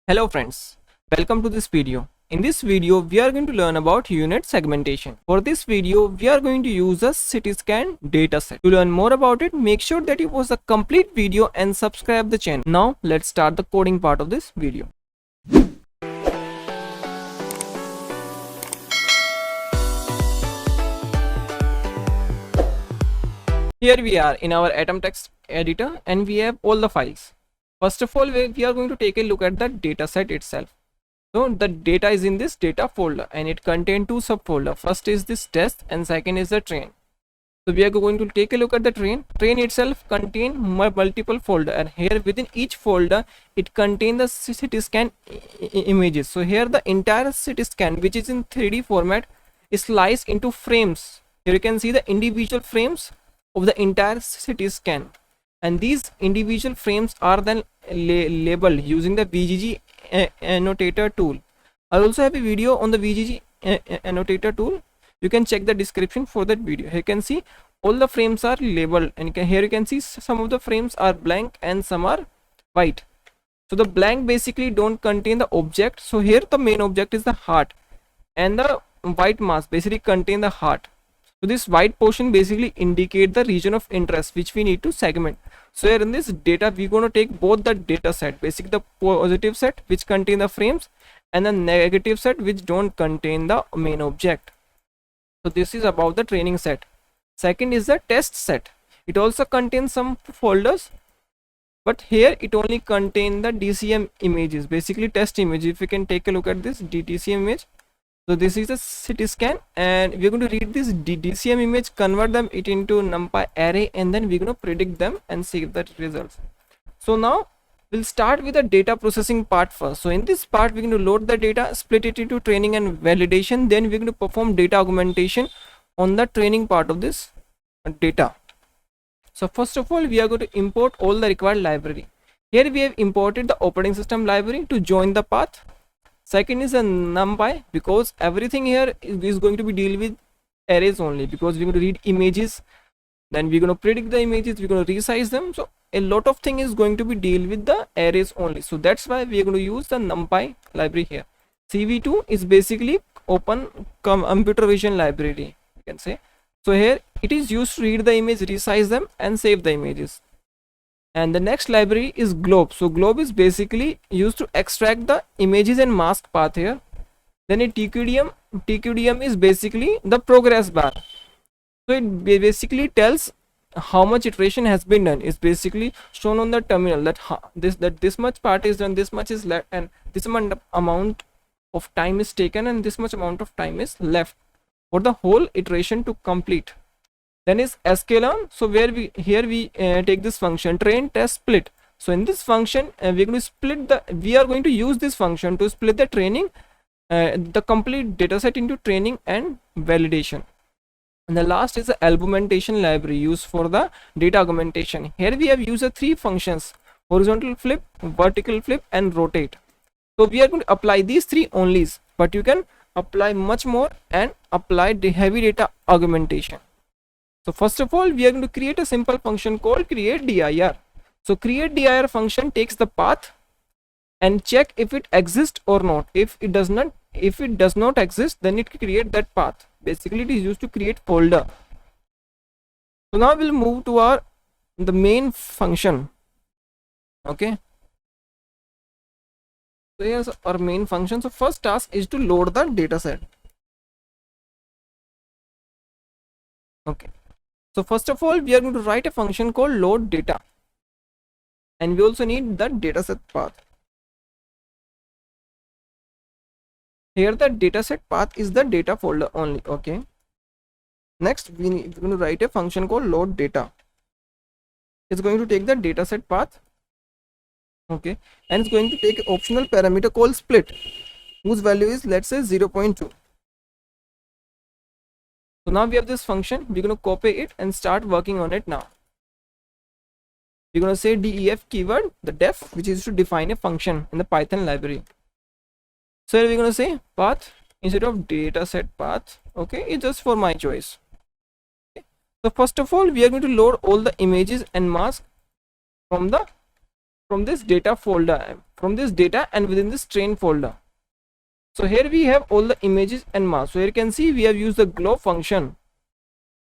Hello friends, welcome to this video. In this video, we are going to learn about unit segmentation. For this video, we are going to use a CT scan dataset. To learn more about it, make sure that you watch the complete video and subscribe the channel. Now, let's start the coding part of this video. Here we are in our Atom text editor and we have all the files. First of all, we are going to take a look at the dataset itself. So the data is in this data folder and it contains two subfolders. First is this test and second is the train. So we are going to take a look at the train. Train itself contains multiple folder, and here within each folder it contains the CT scan images. So here the entire CT scan, which is in 3D format, is sliced into frames. Here you can see the individual frames of the entire CT scan, and these individual frames are then labeled using the VGG annotator tool. I also have a video on the VGG annotator tool. You can check the description for that video. Here you can see all the frames are labeled, and here you can see some of the frames are blank and some are white. So the blank basically don't contain the object. So here the main object is the heart, and the white mask basically contain the heart. So this white portion basically indicate the region of interest which we need to segment. So here in this data, we're going to take both the data set, basically the positive set which contain the frames, and the negative set which don't contain the main object. So this is about the training set. Second is the test set. It also contains some folders, but here it only contains the DCM images, basically test image. If you can take a look at this DCM image. So this is a CT scan, and we're going to read this DCM image, convert them it into NumPy array, and then we're going to predict them and save the results. So now we'll start with the data processing part first. So in this part, we're going to load the data, split it into training and validation. Then we're going to perform data augmentation on the training part of this data. So first of all, we are going to import all the required library. Here we have imported the operating system library to join the path. Second is a NumPy, because everything here is going to be deal with arrays only, because we're going to read images, then we're going to predict the images, we're going to resize them. So a lot of thing is going to be deal with the arrays only. So that's why we are going to use the NumPy library here. CV2 is basically open computer vision library, you can say. So here it is used to read the image, resize them and save the images. And the next library is globe. So globe is basically used to extract the images and mask path here. Then a TQDM is basically the progress bar. So it basically tells how much iteration has been done. It's basically shown on the terminal that this much part is done, this much is left, and this amount of time is taken, and this much amount of time is left for the whole iteration to complete. Then is sklearn. So where we take this function train test split. So in this function we're going to split we are going to use this function to split the training, the complete dataset into training and validation. And the last is the augmentation library used for the data augmentation. Here we have used the three functions: horizontal flip, vertical flip and rotate. So we are going to apply these three onlys, but you can apply much more and apply the heavy data augmentation. So first of all, we are going to create a simple function called create dir. So create dir function takes the path and check if it exists or not. If it does not exist, then it create that path. Basically it is used to create folder. So now we'll move to the main function. Okay, so here's our main function. So first task is to load the data set. Okay, so first of all, we are going to write a function called load data, and we also need the dataset path. Here the dataset path is the data folder only. Okay, next we're going to write a function called load data. It's going to take the dataset path. Okay, and it's going to take an optional parameter called split, whose value is, let's say, 0.2. So now we have this function. We're going to copy it and start working on it now. We're going to say def keyword, the def, which is to define a function in the Python library. So here we're going to say path instead of dataset path. Okay, it's just for my choice. Okay. So first of all, we are going to load all the images and mask from the from this data folder, from this data and within this train folder. So here we have all the images and mask. So here you can see we have used the glob function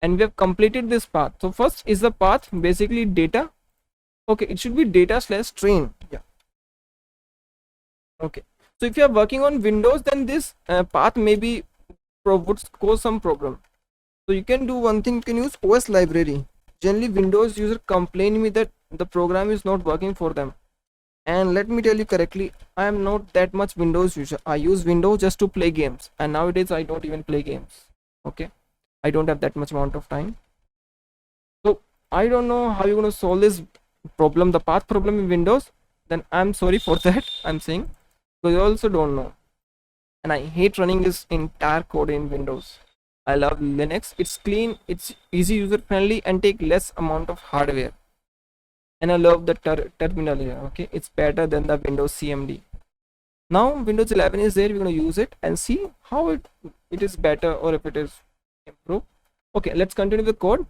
and we have completed this path. So first is the path, basically data. Okay, it should be data slash train. Yeah. Okay. So if you are working on Windows, then this path maybe would cause some problem. So you can do one thing, you can use OS library. Generally Windows user complain me that the program is not working for them. And let me tell you correctly, I am not that much Windows user. I use Windows just to play games, and nowadays I don't even play games. Okay, I don't have that much amount of time. So I don't know how you're going to solve this problem, the path problem in Windows. Then I'm sorry for that. I'm saying, because I also don't know, and I hate running this entire code in Windows. I love Linux. It's clean, it's easy, user friendly, and take less amount of hardware. And I love the terminal here. Okay, it's better than the Windows CMD. Now Windows 11 is there, we're going to use it and see how it is better or if it is improved. Okay, let's continue the code.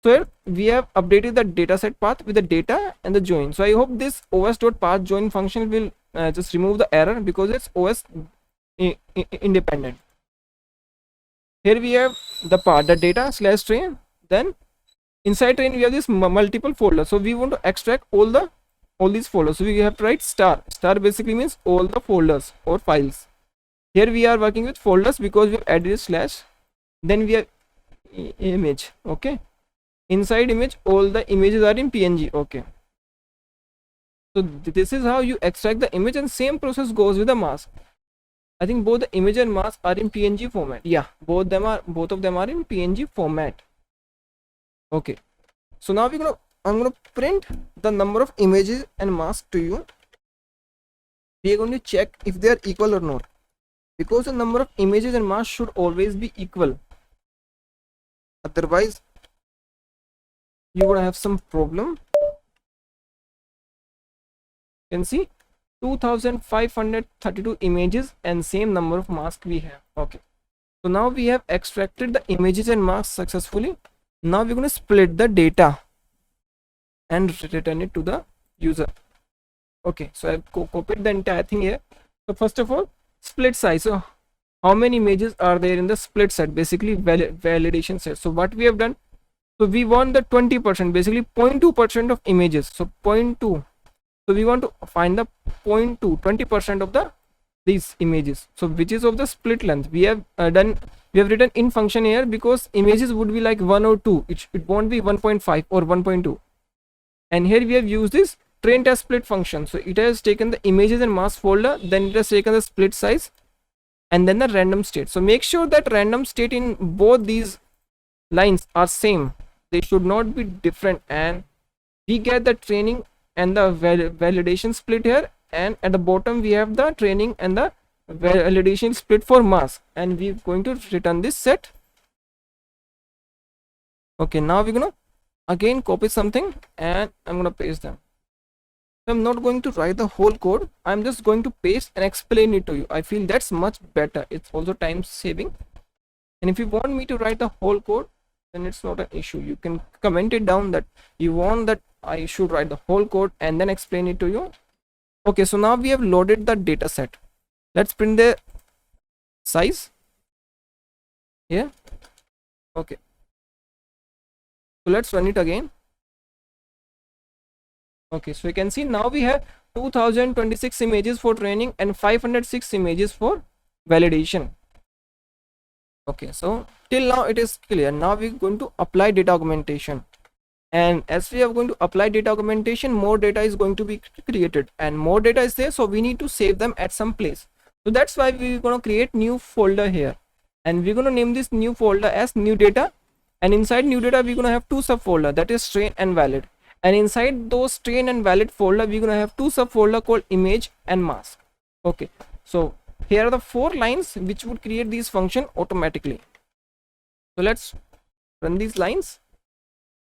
So here we have updated the dataset path with the data and the join. So I hope this os.path join function will just remove the error, because it's OS independent. Here we have the path, the data slash train. Then inside train we have this multiple folders. So we want to extract all these folders. So we have to write star. Star basically means all the folders or files. Here we are working with folders because we have added a slash. Then we have image. Okay, inside image all the images are in PNG. Okay, so this is how you extract the image, and same process goes with the mask. I think both the image and mask are in PNG format. Yeah, both of them are in PNG format. Okay, so now I'm gonna print the number of images and masks to you. We are going to check if they are equal or not, because the number of images and masks should always be equal. Otherwise, you're gonna have some problem. You can see 2532 images and same number of masks we have. Okay, so now we have extracted the images and masks successfully. Now we're going to split the data and return it to the user. Okay, so I've copied the entire thing here. So first of all, split size. So how many images are there in the split set, basically validation set. So what we have done, so we want the 20%, basically 0.2% of images. So 0.2, so we want to find the 20% of these images. So which is of the split length. We have written in function here, because images would be like 1 or 2, it won't be 1.5 or 1.2. and here we have used this train test split function. So it has taken the images and mask folder, then it has taken the split size, and then the random state. So make sure that random state in both these lines are same, they should not be different, and we get the training and the validation split here, and at the bottom we have the training and the validation split for mask, and we're going to return this set. Okay, now we're gonna again copy something and I'm gonna paste them. So I'm not going to write the whole code, I'm just going to paste and explain it to you. I feel that's much better, it's also time saving. And if you want me to write the whole code, then it's not an issue. You can comment it down that you want that I should write the whole code and then explain it to you. Okay, so now we have loaded the data set. Let's print the size here. Okay, so let's run it again. Okay, so you can see now we have 2026 images for training and 506 images for validation. Okay, so till now it is clear. Now we're going to apply data augmentation, and as we are going to apply data augmentation, more data is going to be created, and more data is there, so we need to save them at some place. So that's why we're going to create new folder here, and we're going to name this new folder as new data, and inside new data we're going to have two subfolder, that is train and valid, and inside those train and valid folder we're going to have two subfolder called image and mask. Okay, so here are the 4 lines which would create these function automatically. So let's run these lines.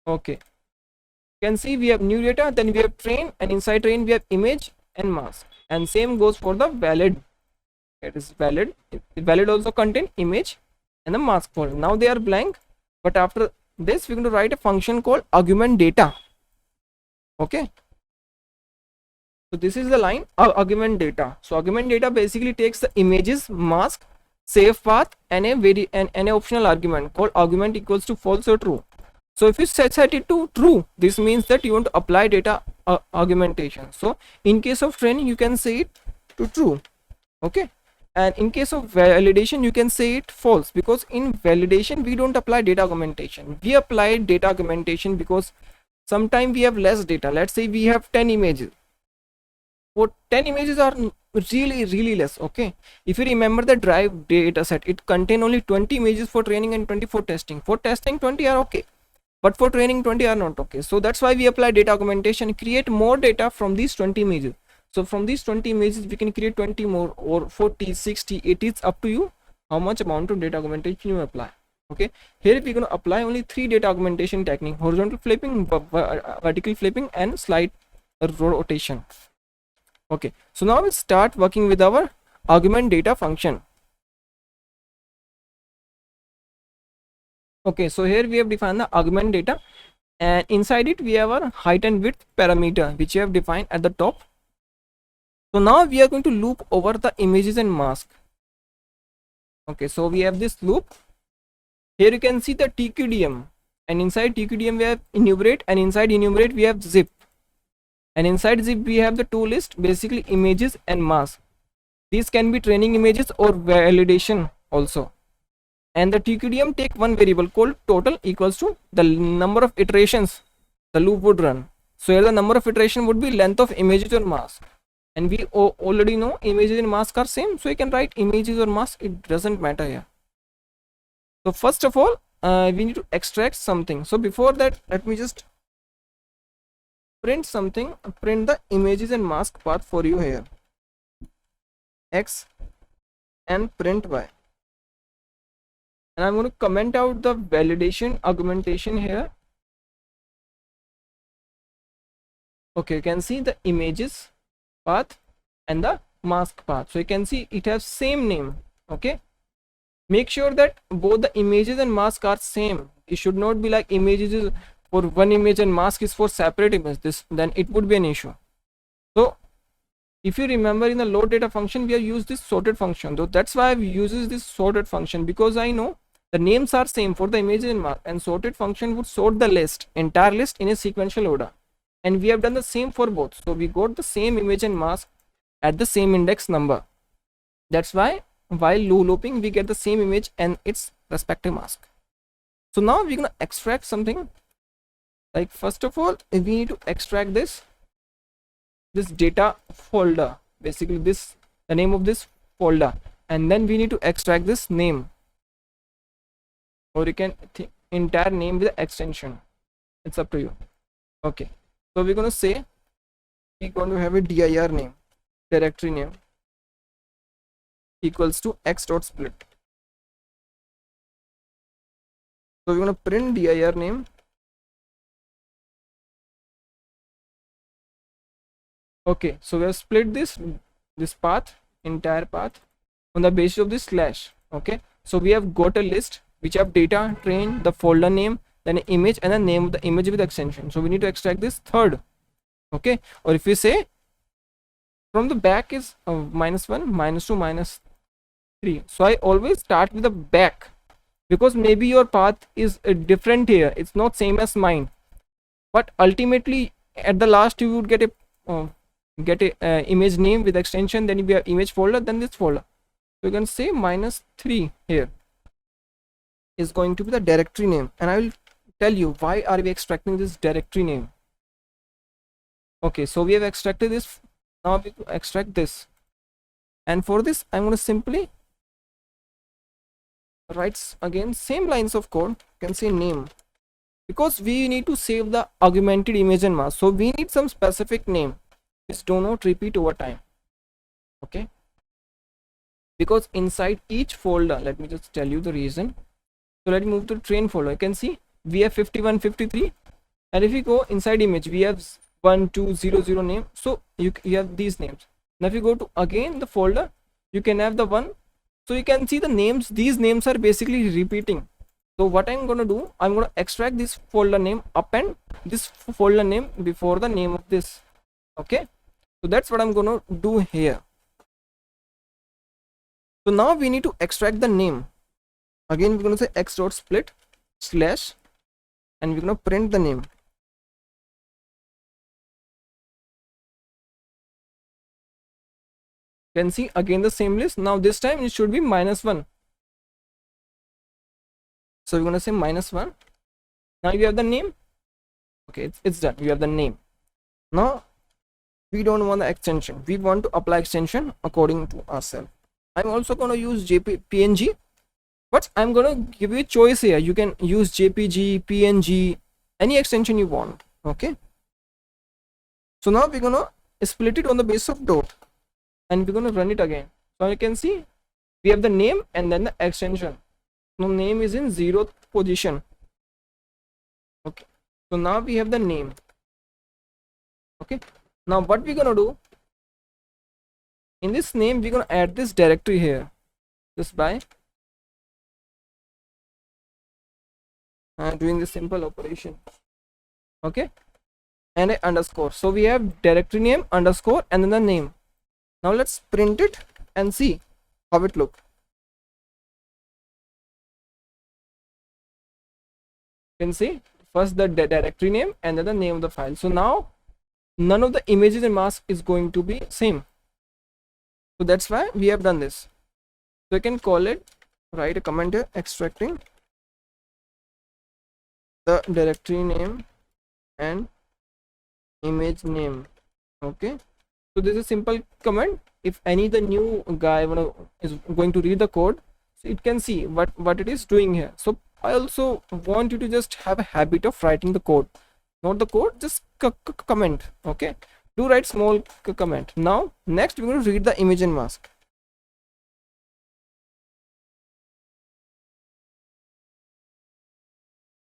Okay, you can see we have new data, then we have train, and inside train we have image and mask, and same goes for the valid. It is valid. Valid also contain image and the mask folder. Now they are blank, but after this we're going to write a function called argument data. Okay, So this is the line argument data. So argument data basically takes the images, mask, safe path, and an optional argument called argument equals to false or true. So if you set it to true, this means that you want to apply data argumentation. So in case of training, you can say it to true, okay, and in case of validation you can say it false, because in validation we don't apply data argumentation. We apply data argumentation because sometimes we have less data. Let's say we have 10 images. For 10 images are really less, okay. If you remember the drive data set, it contain only 20 images for training and 20 for testing. For testing 20 are okay, but for training 20 are not okay. So that's why we apply data augmentation, create more data from these 20 images. So from these 20 images we can create 20 more, or 40, 60, 80. It's up to you how much amount of data augmentation you apply, okay. Here we're going to apply only 3 data augmentation technique: horizontal flipping, vertical flipping, and slide rotation. Okay, so now we'll start working with our argument data function. Okay, so here we have defined the argument data, and inside it we have our height and width parameter, which we have defined at the top. So now we are going to loop over the images and mask. Okay, so we have this loop. Here you can see the TQDM, and inside TQDM we have enumerate, and inside enumerate we have zip, and inside zip we have the two list, basically images and mask. These can be training images or validation also. And the TQDM take one variable called total equals to the number of iterations the loop would run. So here the number of iteration would be length of images or mask, and we already know images and mask are same, so you can write images or mask, it doesn't matter here. So first of all we need to extract something. So before that, let me just print something, print the images and mask path for you here, x and print y. And I'm going to comment out the validation augmentation here. Okay, you can see the images path and the mask path. So you can see it has same name, okay. Make sure that both the images and mask are same. It should not be like images is for one image and mask is for separate image. Then it would be an issue. So if you remember, in the load data function we have used this sorted function, though that's why I've used this sorted function, because I know the names are same for the images and mask, and sorted function would sort the list, entire list, in a sequential order, and we have done the same for both. So we got the same image and mask at the same index number. That's why while looping we get the same image and its respective mask. So now we're gonna extract something. Like first of all we need to extract this data folder, basically this the name of this folder, and then we need to extract this name, or you can entire name with the extension, it's up to you. Okay, so we're going to say we're going to have a dir name, directory name, equals to x.split. So we're going to print dir name. Okay, so we have split this path, entire path, on the basis of this slash. Okay, so we have got a list which have data, train, the folder name, then an image, and the name of the image with extension. So we need to extract this third. Okay, or if we say from the back is -1, -2, -3. So I always start with the back, because maybe your path is different here, it's not same as mine, but ultimately at the last you would get a image name with extension, then we have image folder, then this folder. So you can say -3 here is going to be the directory name, and I will tell you why are we extracting this directory name. Okay, so we have extracted this. Now we extract this, and for this I'm going to simply write again same lines of code. You can say name, because we need to save the augmented image and mask, so we need some specific name. Just do not repeat over time. Okay, because inside each folder, let me just tell you the reason. So let me move to the train folder. You can see we have 51, 53, and if we go inside image we have 1200 name. So you have these names. Now if you go to again the folder, you can have the one. So you can see the names, these names are basically repeating. So what I'm going to do, I'm going to extract this folder name, append this folder name before the name of this. Okay, So that's what I'm gonna do here. So now we need to extract the name. Again, we're gonna say x dot split slash, and we're gonna print the name. You can see again the same list. Now this time it should be -1. So we're gonna say -1. Now you have the name. Okay, it's done. You have the name. Now we don't want the extension. We want to apply extension according to ourselves. I'm also gonna use PNG, but I'm gonna give you a choice here. You can use JPG, PNG, any extension you want. Okay. So now we're gonna split it on the basis of dot, and we're gonna run it again. So you can see we have the name and then the extension. Now name is in 0th position. Okay. So now we have the name. Okay. Now what we're gonna do, in this name we're gonna add this directory here, just by doing this simple operation. Okay, and a underscore. So we have directory name underscore and then the name. Now let's print it and see how it looks. You can see first the directory name and then the name of the file. So now none of the images and mask is going to be same. So that's why we have done this. So you can call it, write a comment here, extracting the directory name and image name. Okay, so this is a simple command. If any the new guy is going to read the code, so it can see what it is doing here. So I also want you to just have a habit of writing the code, not the code, just comment. Okay, do write small comment. Now next we're going to read the image and mask.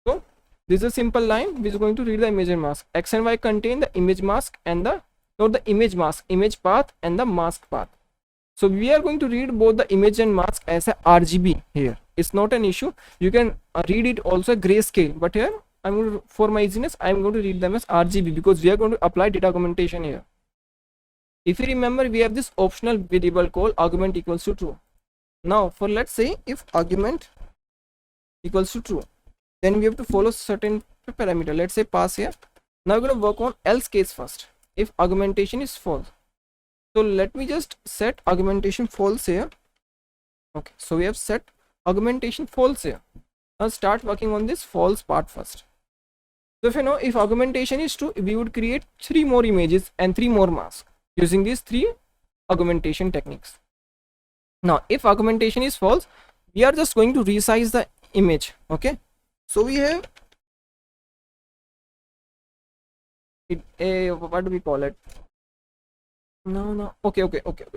So this is a simple line which is going to read the image and mask. X and Y contain the image mask and the, not the image mask, image path and the mask path. So we are going to read both the image and mask as a RGB here. It's not an issue. You can read it also grayscale, but here I'm going to, for my easiness, I'm going to read them as RGB because we are going to apply data augmentation here. If you remember, we have this optional variable called argument equals to true. Now for, let's say if argument equals to true, then we have to follow certain parameter. Let's say pass here. Now we're going to work on else case first. If augmentation is false, so let me just set augmentation false here. Okay, so we have set augmentation false here. Now start working on this false part first. So if you know, if augmentation is true, we would create 3 more images and 3 more masks using these 3 augmentation techniques. Now if augmentation is false, we are just going to resize the image. Okay, so we have it, what do we call it? No, okay,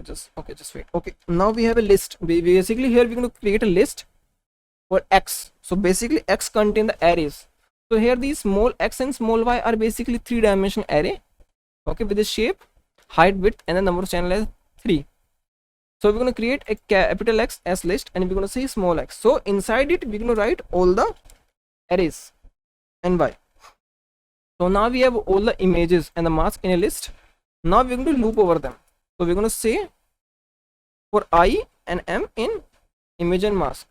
just wait. Okay, now we have a list. Basically here we're going to create a list for X. So basically X contain the arrays. So here these small x and small y are basically 3-dimensional array. Okay, with the shape, height, width and the number of channel as 3. So we're going to create a capital X as list and we're going to say small x. So inside it we're going to write all the arrays and y. So now we have all the images and the mask in a list. Now we're going to loop over them. So we're going to say for I and M in image and mask.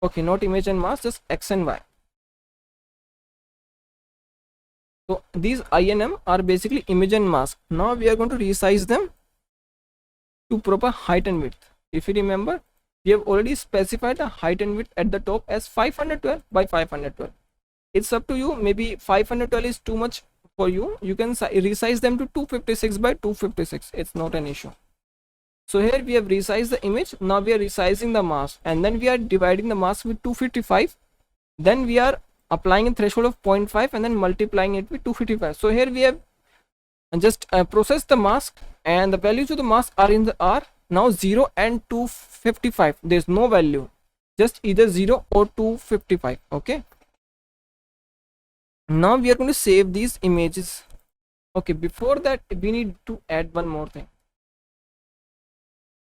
Okay, not image and mask, just X and Y. So these I and M are basically image and mask. Now we are going to resize them to proper height and width. If you remember, we have already specified the height and width at the top as 512 by 512. It's up to you. Maybe 512 is too much for you. You can resize them to 256 by 256. It's not an issue. So here we have resized the image. Now we are resizing the mask and then we are dividing the mask with 255. Then we are applying a threshold of 0.5 and then multiplying it with 255. So here we have just processed the mask and the values of the mask are in the R now 0 and 255. There's no value, just either 0 or 255. Okay, now we are going to save these images. Okay, before that we need to add one more thing.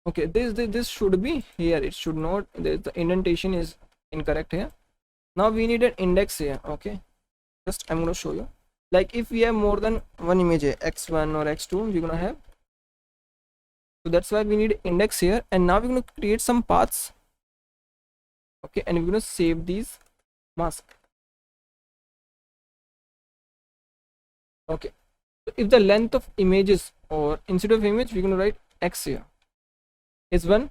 Okay, this should be here. It should not. The indentation is incorrect here. Now we need an index here. Okay, just I'm going to show you. like if we have more than one image, x1 or x2, we're gonna have, so that's why we need index here. And now we're going to create some paths, okay, and we're going to save these mask. Okay, so if the length of images, or instead of image we're going to write x here is 1,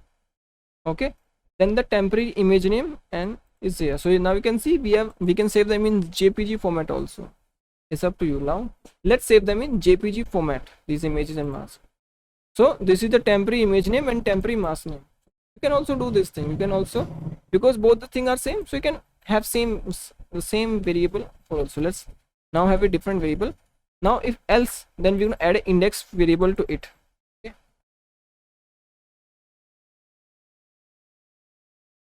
okay, then the temporary image name and is here. So now you can see we can save them in jpg format also. It's up to you. Now let's save them in jpg format, these images and masks. So this is the temporary image name and temporary mask name. You can also do this thing, you can also, because both the thing are same, so you can have the same variable also. Let's now have a different variable. Now if else, then we're going to add an index variable to it. Okay,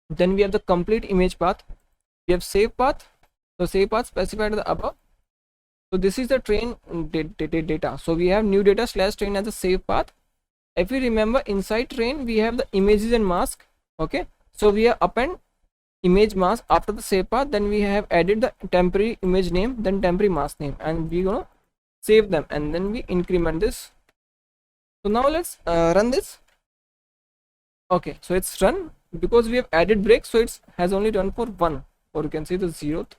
then we have the complete image path, we have save path. So save path specified the above. So this is the train data. So we have new data slash train as a save path. If you remember, inside train we have the images and mask, okay, so we have append image mask after the save path, then we have added the temporary image name, then temporary mask name, and we're gonna save them, and then we increment this. So now let's run this. Okay, so it's run because we have added break, so it has only run for 1, or you can say the 0th.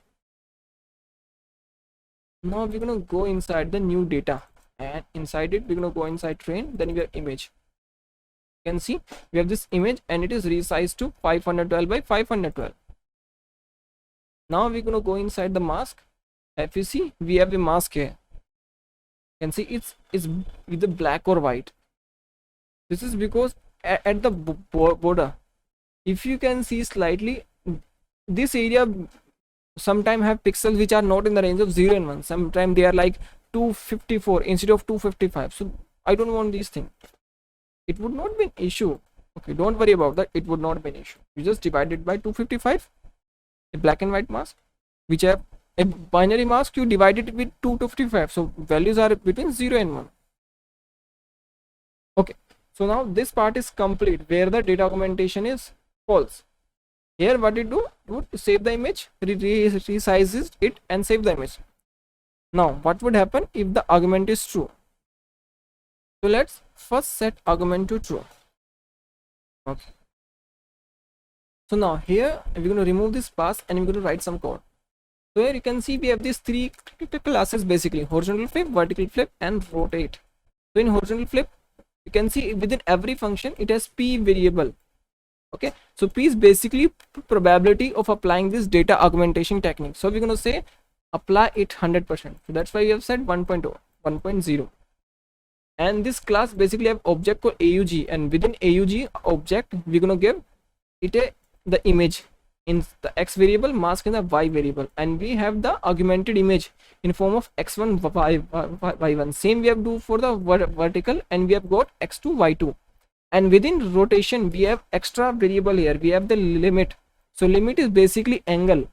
Now we're gonna go inside the new data, and inside it we're gonna go inside train, then we have image. You can see we have this image and it is resized to 512 by 512. Now we're gonna go inside the mask. If you see, we have a mask here. You can see it's with the black or white. This is because at the border, if you can see slightly, this area sometimes have pixels which are not in the range of 0 and 1. Sometimes they are like 254 instead of 255. So I don't want these things. It would not be an issue. Okay, don't worry about that. It would not be an issue. You just divide it by 255, a black and white mask, which have a binary mask, you divide it with 255. So values are between 0 and 1. Okay, so now this part is complete where the data augmentation is false. Here what it do, it would save the image, resizes it and save the image. Now what would happen if the argument is true? So let's first set argument to true. Okay, so now here we're going to remove this pass and we're going to write some code. So here you can see we have these 3 classes basically: horizontal flip, vertical flip and rotate. So in horizontal flip, you can see within every function it has p variable. Okay, so p is basically probability of applying this data augmentation technique. So we're going to say apply it 100%. So that's why we have said 1.0, 1.0. And this class basically have object called AUG, and within AUG object we're going to give it the image in the x variable, mask in the y variable, and we have the augmented image in form of x1 y1. Same we have do for the vertical, and we have got x2 y2. And within rotation we have extra variable here, we have the limit. So limit is basically angle.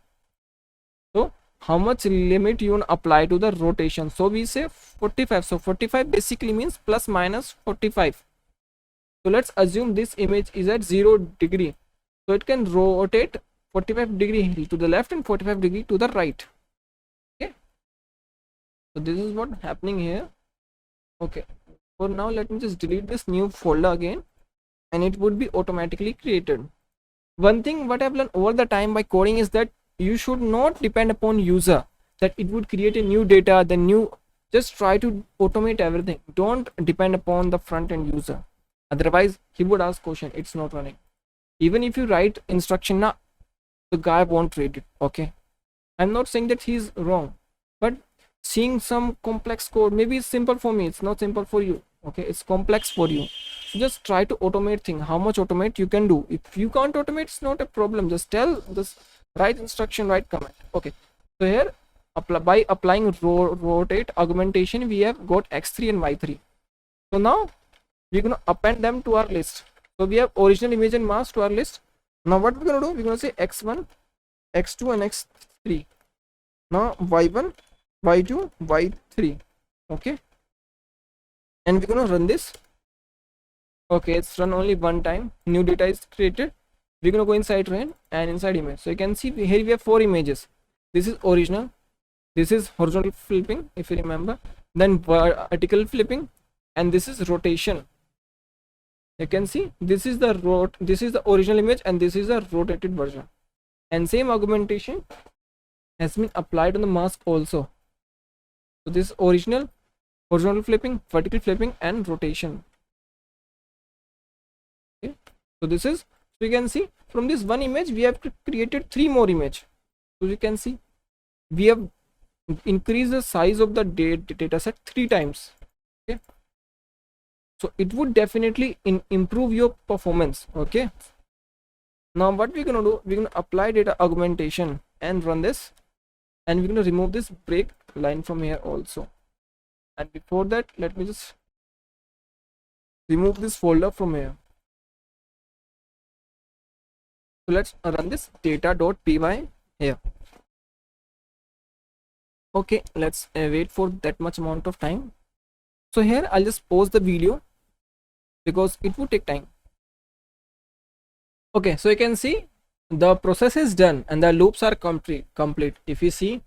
So how much limit you want to apply to the rotation? So we say 45. So 45 basically means plus minus 45. So let's assume this image is at 0 degree, so it can rotate 45 degree to the left and 45 degree to the right. Okay, so this is what happening here. Okay, for now let me just delete this new folder again, and it would be automatically created. One thing what I've learned over the time by coding is that you should not depend upon user, that it would create a new data, then new, just try to automate everything. Don't depend upon the front end user, otherwise he would ask question, it's not running. Even if you write instruction now, the guy won't read it. Okay, I'm not saying that he's wrong, but seeing some complex code, maybe it's simple for me, it's not simple for you. Okay, it's complex for you, so just try to automate thing. How much automate you can do. If you can't automate, it's not a problem, just tell this, write instruction, write comment. Okay, so here by applying rotate augmentation we have got x3 and y3. So now we're going to append them to our list. So we have original image and mask to our list. Now what we're going to do, we're going to say x1, x2 and x3. Now y1, y2, y3. Okay, and we're going to run this. Okay, it's run only one time, new data is created. We're going to go inside train and inside image. So you can see here we have 4 images. This is original, This is horizontal flipping, if you remember. Then vertical flipping, and this is rotation. You can see this is the this is the original image, and this is a rotated version. And same augmentation has been applied on the mask also. So this original, horizontal flipping, vertical flipping, and rotation. Okay. So this is, so you can see from this one image we have created 3 more image. So you can see we have increased the size of the data set 3 times. Okay. So it would definitely improve your performance. Okay. Now what we're gonna do, we're gonna apply data augmentation and run this, and we're gonna remove this break line from here also. And before that, let me just remove this folder from here. So let's run this data.py here. Okay, let's wait for that much amount of time. So here I'll just pause the video because it would take time. Okay, so you can see the process is done and the loops are complete. If you see,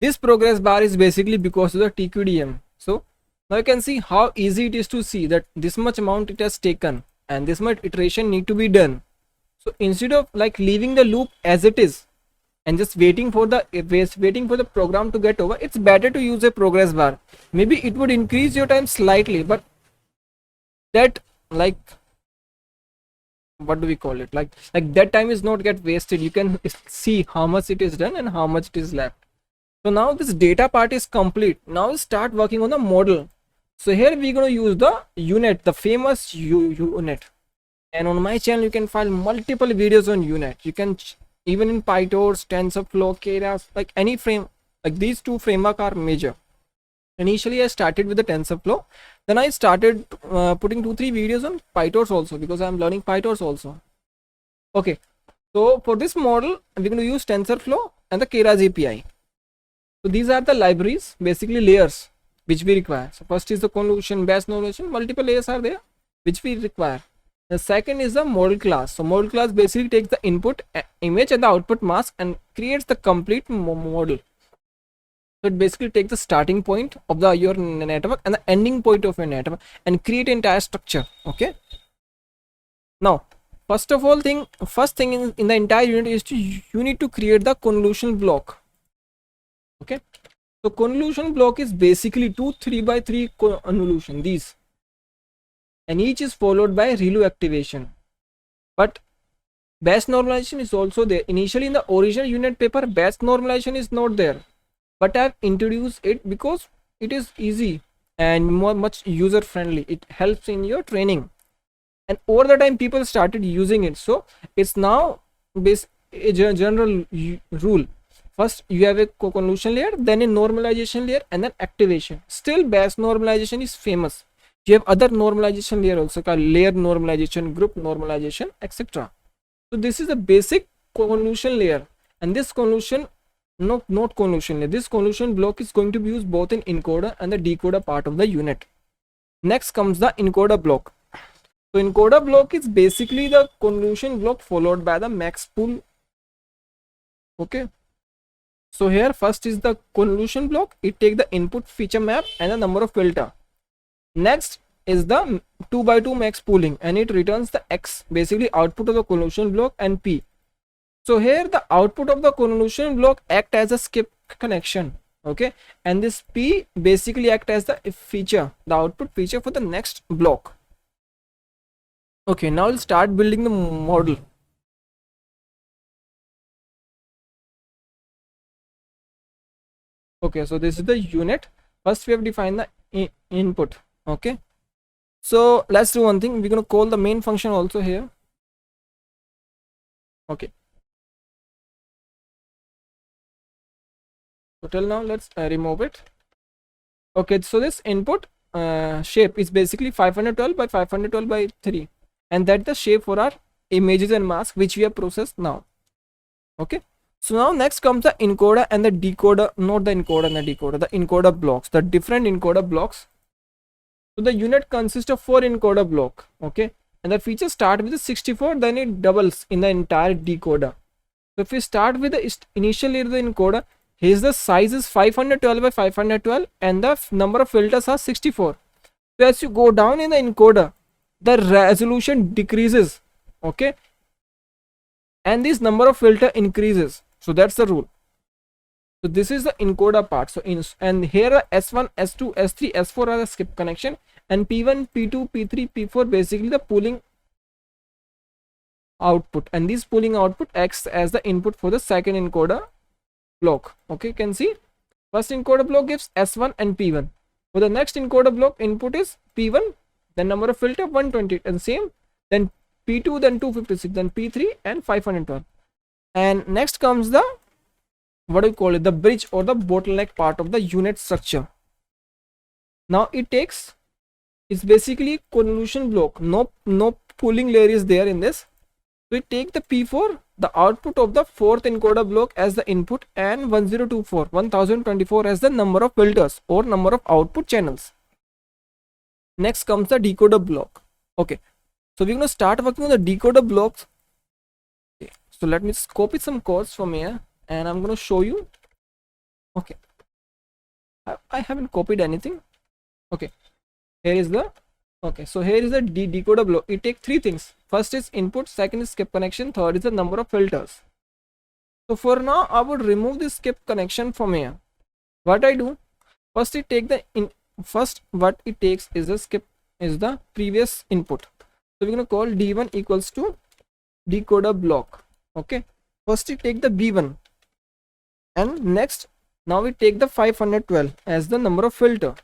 this progress bar is basically because of the TQDM. So now you can see how easy it is to see that this much amount it has taken and this much iteration need to be done. So instead of like leaving the loop as it is and just waiting for the program to get over, it's better to use a progress bar. Maybe it would increase your time slightly, but that, like, what do we call it, like that time is not get wasted. You can see how much it is done and how much it is left. So now this data part is complete. Now start working on the model. So here we're going to use the UNet, the famous UNet. And on my channel you can find multiple videos on UNet. You can even in PyTorch, TensorFlow, Keras, like any frame, like these 2 framework are major. Initially I started with the TensorFlow, then I started putting 2-3 videos on PyTorch also, because I'm learning PyTorch also. Okay, so for this model we're going to use TensorFlow and the Keras API. So these are the libraries, basically layers which we require. So first is the convolution, Bayes normalization, multiple layers are there which we require. The second is the model class. So model class basically takes the input image and the output mask and creates the complete model. So it basically takes the starting point of your network and the ending point of your network and create entire structure. Okay. Now, first thing in the entire unit is you need to create the convolution block. Okay. So convolution block is basically 2 3x3 convolution, these, and each is followed by ReLU activation. But Bayes normalization is also there. Initially in the original unit paper, Bayes normalization is not there, but I've introduced it because it is easy and much user friendly. It helps in your training, and over the time people started using it. So it's now a general rule. First you have a convolution layer, then a normalization layer, and then activation. Still Bayes normalization is famous. You have other normalization layer also, called layer normalization, group normalization, etc. So this is a basic convolution layer, and this convolution, not convolution layer, this convolution block is going to be used both in encoder and the decoder part of the unit. Next comes the encoder block. So encoder block is basically the convolution block followed by the max pool. Okay. So here first is the convolution block. It takes the input feature map and the number of filter. Next is the 2x2 max pooling, and it returns the X, basically output of the convolution block, and P. So here the output of the convolution block act as a skip connection. Okay, and this P basically act as the feature, the output feature for the next block. Okay, now we'll start building the model. Okay, so this is the unit. First we have defined the input. Okay, so let's do one thing. We're going to call the main function also here. Okay, so till now let's remove it. Okay, so this input shape is basically 512 by 512 by 3, and that's the shape for our images and masks which we have processed now. Okay, so now next comes the encoder and the decoder, not the encoder and the decoder, the encoder blocks, the different encoder blocks. So the unit consists of 4 encoder block. Okay, and the feature start with the 64, then it doubles in the entire decoder. So if we start with the initial layer of the encoder, His the size is 512 by 512 and the number of filters are 64. So as you go down in the encoder, the resolution decreases, okay, and this number of filter increases. So that's the rule. So this is the encoder part. So and here are S1, S2, S3, S4 are the skip connection, and P1, P2, P3, P4 basically the pooling output, and this pooling output acts as the input for the second encoder block. Okay, you can see first encoder block gives S1 and P1. For the next encoder block, input is P1, then number of filter 128, and same, then P2, then 256, then P3 and 512. And next comes the, what do you call it, the bridge or the bottleneck part of the unit structure. Now it's basically convolution block, no pooling layer is there in this. So we take the P4, the output of the fourth encoder block as the input, and 1024 as the number of filters or number of output channels. Next comes the decoder block. Okay, so we're going to start working on the decoder blocks. Okay, so let me just copy some codes from here and I'm going to show you. Okay, I haven't copied anything. Okay, here is the, okay, so here is the decoder block. It takes three things. First is input, second is skip connection, third is the number of filters. So for now I would remove this skip connection from here. What I do, first it take the first what it takes is the skip is the previous input. So we're going to call D1 equals to decoder block. Okay, first it take the B1, and next now we take the 512 as the number of filter.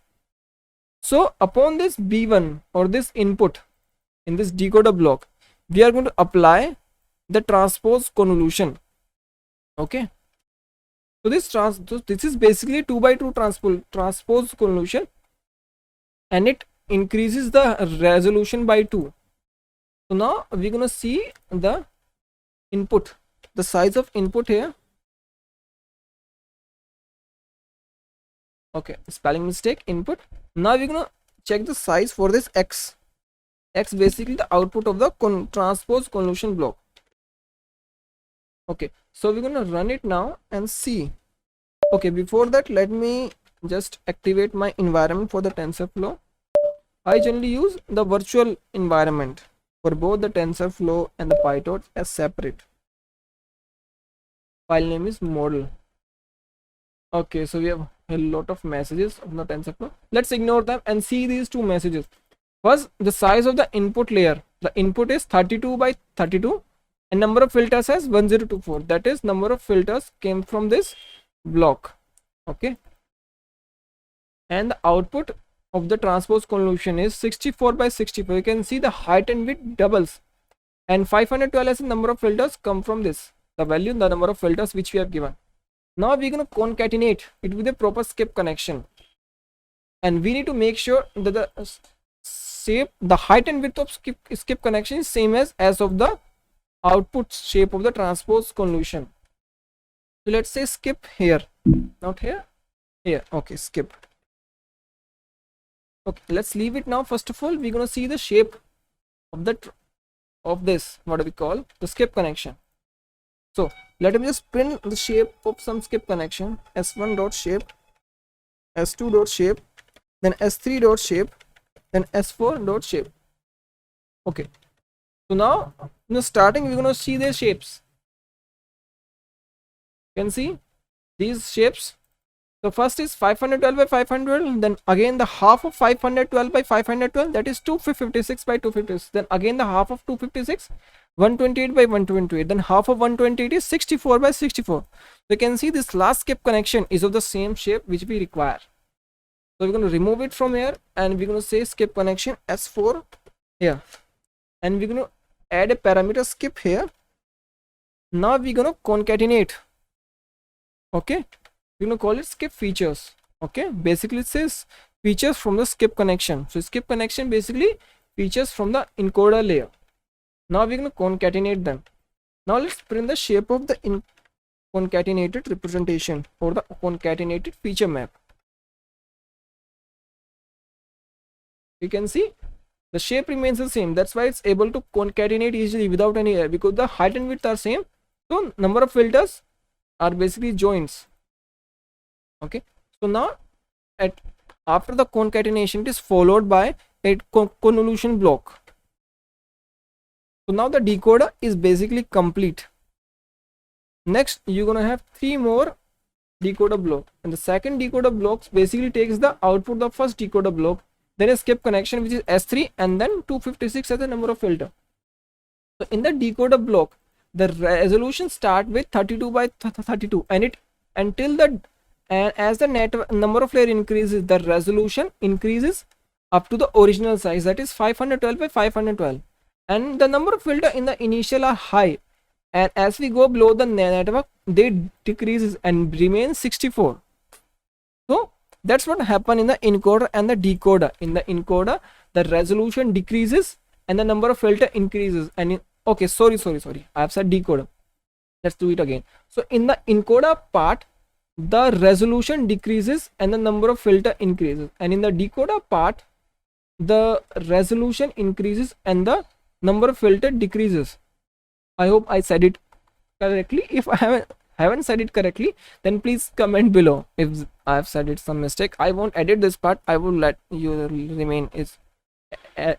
So upon this B1 or this input in this decoder block, we are going to apply the transpose convolution. Okay, so this is basically 2 by 2 transpose convolution, and it increases the resolution by 2. So now we're going to see the input, the size of input here. Okay, spelling mistake, input. Now we're going to check the size for this X. X basically the output of the transpose convolution block. Okay, so we're going to run it now and see. Okay, before that let me just activate my environment for the TensorFlow. I generally use the virtual environment for both the TensorFlow and the PyTorch as separate. File name is model. Okay, so we have a lot of messages of the TensorFlow. Let's ignore them and see these two messages. First, the size of the input layer. The input is 32 by 32 and number of filters as 1024. That is number of filters came from this block. Okay, and the output of the transpose convolution is 64 by 64. You can see the height and width doubles, and 512 as the number of filters come from this, the value, the number of filters which we have given. Now we're going to concatenate it with a proper skip connection, and we need to make sure that the height and width of skip connection is same as of the output shape of the transpose convolution. So let's say skip here, not here, here. Okay, skip. Okay, let's leave it now. First of all, we're going to see the shape of the this, what do we call, the skip connection. So let me just print the shape of some skip connection. S1 dot shape, S2 dot shape, then S3 dot shape, then S4 dot shape. Okay, so now in the starting we're going to see their shapes. You can see these shapes. So first is 512 by 512, then again the half of 512 by 512, that is 256 by 256, then again the half of 256, 128 by 128, then half of 128 is 64 by 64. So you can see this last skip connection is of the same shape which we require. So we're going to remove it from here, and we're going to say skip connection S4 here, and we're going to add a parameter skip here. Now we're going to concatenate. Okay, we're going to call it skip features. Okay, basically it says features from the skip connection. So skip connection basically features from the encoder layer. Now we're going to concatenate them. Now let's print the shape of the concatenated representation or the concatenated feature map. You can see the shape remains the same. That's why it's able to concatenate easily without any error, because the height and width are same. So number of filters are basically joints. Okay, so now at after the concatenation, it is followed by a convolution block. So now the decoder is basically complete. Next, you're gonna have 3 more decoder block, and the second decoder blocks basically takes the output of the first decoder block, then a skip connection which is S3, and then 256 as the number of filter. So in the decoder block, the resolution start with 32 by 32, and it until the and as the number of layer increases, the resolution increases up to the original size, that is 512 by 512, and the number of filter in the initial are high, and as we go below the network they decreases and remains 64. So that's what happened in the encoder and the decoder. In the encoder, the resolution decreases and the number of filter increases, and okay, sorry, I have said decoder, let's do it again. So in the encoder part, the resolution decreases and the number of filter increases, and in the decoder part, the resolution increases and the number of filter decreases. I hope I said it correctly. If I haven't said it correctly, then please comment below. If I have said it some mistake, I won't edit this part. I will let you remain as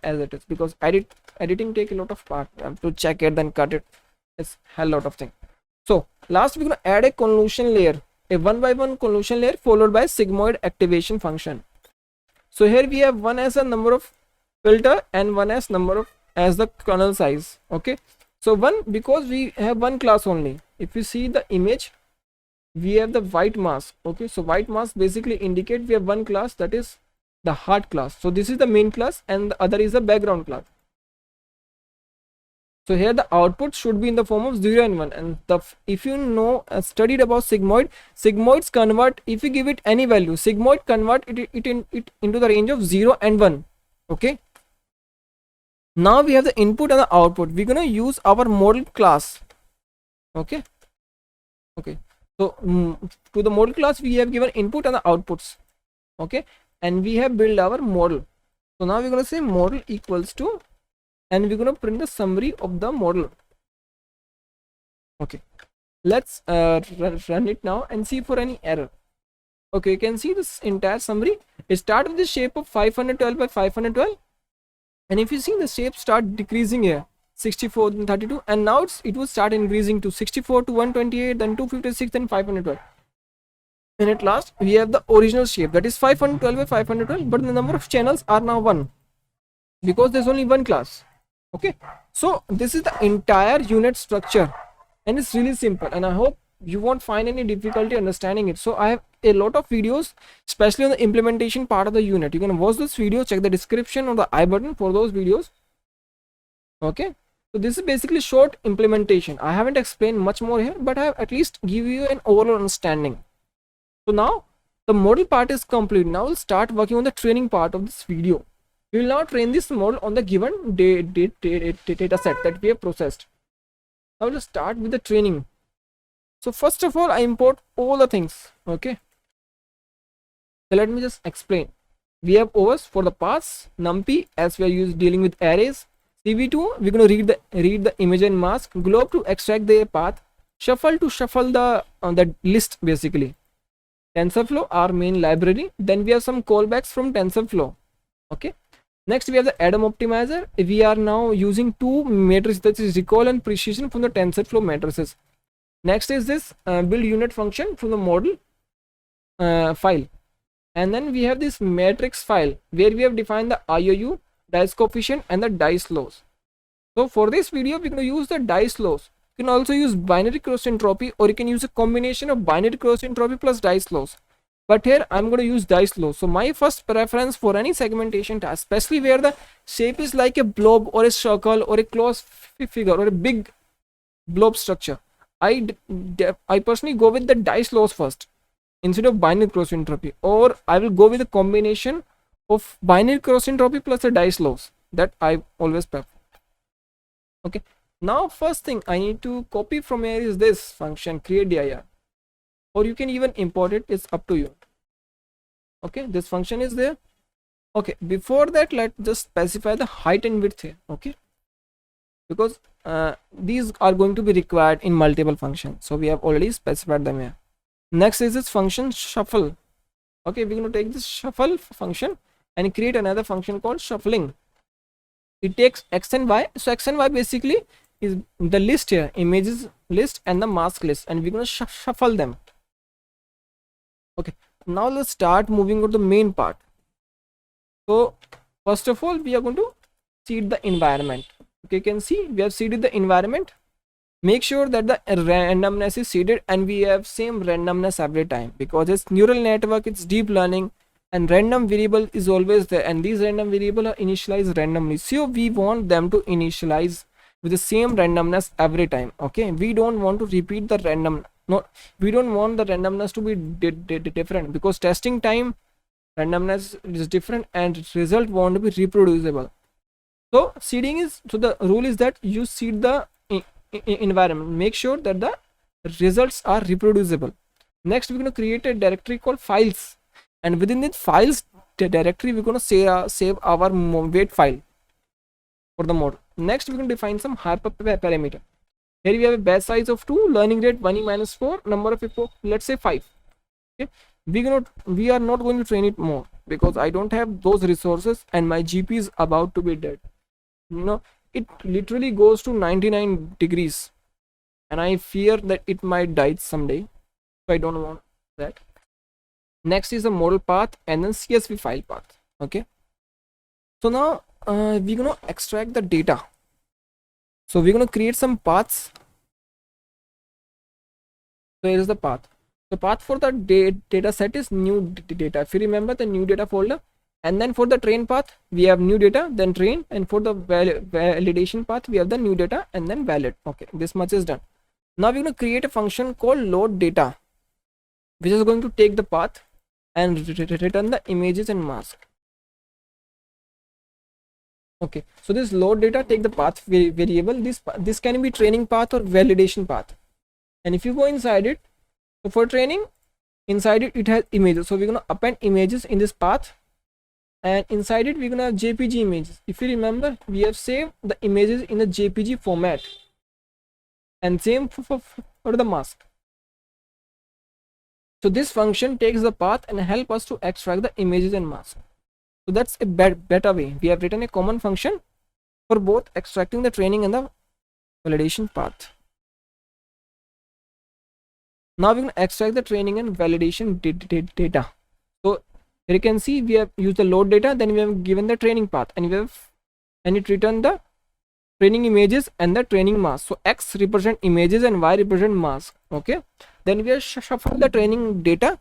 it is, because editing take a lot of part. I have to check it, then cut it. It's a lot of thing. So last we're gonna add a convolution layer, a 1 by 1 convolution layer followed by sigmoid activation function. So here we have one as a number of filter and one as number of as the kernel size. Okay, so one, because we have one class only. If you see the image, we have the white mask. Okay, so white mask basically indicate we have one class, that is the hard class. So this is the main class and the other is the background class. So here the output should be in the form of 0 and 1, and if you know studied about sigmoids convert, if you give it any value, sigmoid convert it into the range of 0 and 1. Okay, now we have the input and the output. We're gonna use our model class. Okay, so to the model class we have given input and the outputs. Okay, and we have built our model. So now we're gonna say model equals to, and we're going to print the summary of the model. Okay, let's run it now and see for any error. Okay, you can see this entire summary. It starts with the shape of 512 by 512, and if you see the shape start decreasing here, 64 and 32, and now it will start increasing to 64 to 128, then 256, then 512, and at last we have the original shape, that is 512 by 512, but the number of channels are now 1 because there's only one class. Okay, so this is the entire unit structure, and it's really simple, and I hope you won't find any difficulty understanding it. So I have a lot of videos especially on the implementation part of the unit. You can watch this video, check the description or the I button for those videos. Okay, so this is basically short implementation. I haven't explained much more here, but I have at least give you an overall understanding. So now the model part is complete. Now we'll start working on the training part of this video. We will now train this model on the given data set that we have processed. Now let's start with the training. So first of all, I import all the things. Okay, so let me just explain. We have OS for the paths, numpy as we are dealing with arrays, CV2 we're going to read the image and mask, glob to extract the path, shuffle to shuffle the list basically, TensorFlow our main library. Then we have some callbacks from TensorFlow. Okay, next we have the Atom optimizer. We are now using two matrices, that is recall and precision, from the TensorFlow matrices. Next is this build unit function from the model file, and then we have this matrix file where we have defined the IOU, dice coefficient, and the dice loss. So for this video we're going to use the dice loss. You can also use binary cross entropy, or you can use a combination of binary cross entropy plus dice loss, but here I'm going to use dice loss. So my first preference for any segmentation task, especially where the shape is like a blob or a circle or a closed figure or a big blob structure, I personally go with the dice loss first instead of binary cross entropy, or I will go with a combination of binary cross entropy plus a dice loss, that I always prefer. Okay, now first thing I need to copy from here is this function create dir, or you can even import it, it's up to you. Okay, this function is there. Okay, before that let's just specify the height and width here. Okay, because these are going to be required in multiple functions, so we have already specified them here. Next is this function shuffle. Okay, we're going to take this shuffle function and create another function called shuffling. It takes x and y. So x and y basically is the list here, images list and the mask list, and we're going to shuffle them. Okay, now let's start moving on to the main part. So first of all, we are going to seed the environment. Okay, you can see we have seeded the environment. Make sure that the randomness is seeded and we have same randomness every time, because it's neural network, it's deep learning, and random variable is always there, and these random variable are initialized randomly, so we want them to initialize with the same randomness every time. Okay, we don't want to repeat the random, no, we don't want the randomness to be different, because testing time randomness is different and result won't be reproducible. So seeding is, so the rule is that you seed the environment, make sure that the results are reproducible. Next, we're going to create a directory called files, and within the files directory we're going to save our weight file for the mode. Next, we're going to define some hyperparameter. Here we have a batch size of 2, learning rate 1e minus 4, number of epoch, let's say 5. Okay, we are not going to train it more, because I don't have those resources and my GP is about to be dead. You know, it literally goes to 99 degrees and I fear that it might die someday, so I don't want that. Next is the model path and then CSV file path. Okay, so now we're gonna extract the data. So we're gonna create some paths. So here is the path. The path for the data set is new data. If you remember the new data folder, and then for the train path we have new data, then train, and for the validation path we have the new data and then valid. Okay, this much is done. Now we're going to create a function called load data, which is going to take the path and return the images and mask. Okay, so this load data take the path variable. This can be training path or validation path, and if you go inside it, so for training, inside it has images, so we're going to append images in this path, and inside it we're going to have JPG images. If you remember, we have saved the images in a JPG format, and same for the mask. So this function takes the path and help us to extract the images and mask. So that's a better way. We have written a common function for both extracting the training and the validation path. Now we're going to extract the training and validation data. So here you can see we have used the load data, then we have given the training path, and it returned the training images and the training mask. So X represent images and Y represent mask. Okay, then we have shuffled the training data,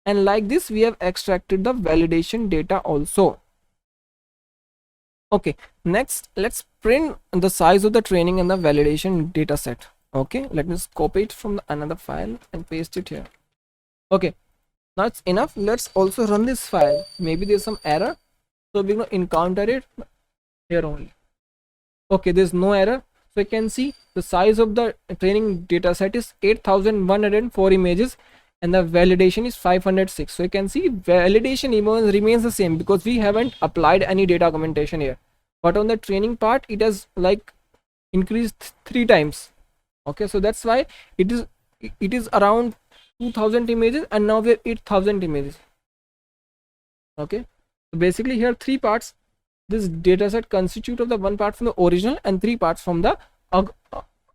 and like this we have extracted the validation data also. Okay, next let's print the size of the training and the validation data set. Okay, let me just copy it from another file and paste it here. Okay, now it's enough. Let's also run this file. Maybe there's some error, so we're going to encounter it here only. Okay, there's no error. So you can see the size of the training data set is 8104 images and the validation is 506. So you can see validation remains the same because we haven't applied any data augmentation here, but on the training part it has like increased 3 times. Okay, so that's why it is around 2000 images and now we have 8000 images. Okay, so basically here 3 parts. This dataset constitute of the 1 part from the original and 3 parts from the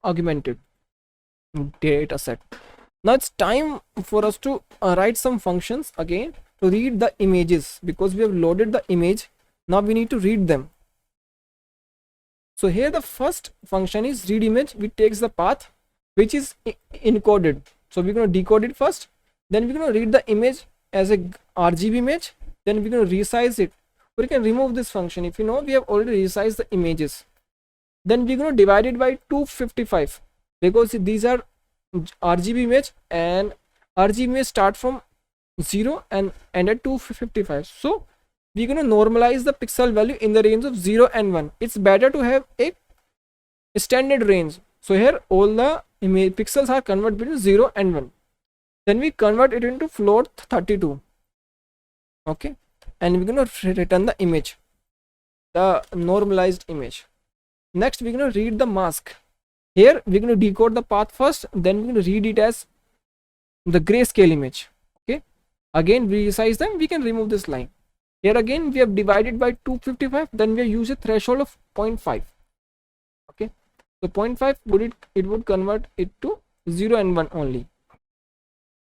augmented dataset. Now it's time for us to write some functions again to read the images, because we have loaded the image. Now we need to read them. So here the first function is read image, which takes the path which is encoded. So we're going to decode it first, then we're going to read the image as a RGB image, then we're going to resize it. We can remove this function. If you know, we have already resized the images. Then we're going to divide it by 255 because these are RGB image, and RGB image start from 0 and end at 255. So we're going to normalize the pixel value in the range of 0 and 1. It's better to have a standard range. So here all the image pixels are converted between 0 and 1. Then we convert it into float 32. Okay, and we're going to return the image, the normalized image. Next we're going to read the mask. Here we're going to decode the path first, then we're going to read it as the grayscale image. Okay, again we resize them, we can remove this line. Here again we have divided by 255, then we have used a threshold of 0.5. Okay, so 0.5 would convert it to 0 and 1 only.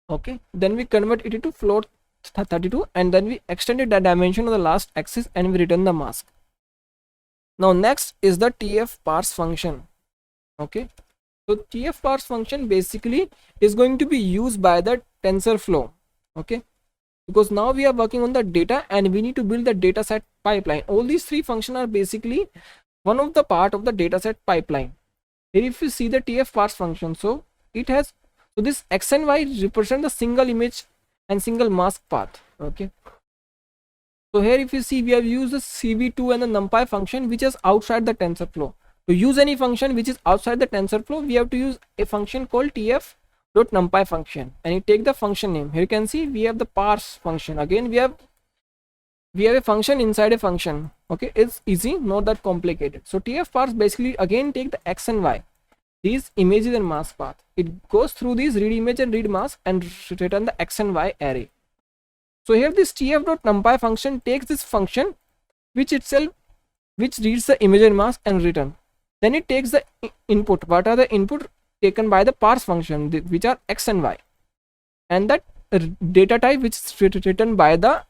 Okay, then we convert it into float 32, and then we extended the dimension of the last axis and we return the mask. Now next is the TF parse function. Okay, so TF parse function basically is going to be used by the TensorFlow. Okay, because now we are working on the data and we need to build the dataset pipeline. All these three functions are basically one of the part of the dataset pipeline. Here if you see the TF parse function, so it has, so this x and y represent the single image and single mask path. Okay, so here if you see, we have used the cv2 and the numpy function which is outside the TensorFlow. To use any function which is outside the TensorFlow, we have to use a function called tf.numpy function, and you take the function name. Here you can see we have the parse function. Again we have a function inside a function. Okay, it's easy, not that complicated. So tf parse basically again take the x and y, these images and mask path. It goes through these read image and read mask and return the x and y array. So here this tf.numpy function takes this function which reads the image and mask and return. Then it takes the input. What are the input taken by the parse function, which are x and y, and that data type which is written by the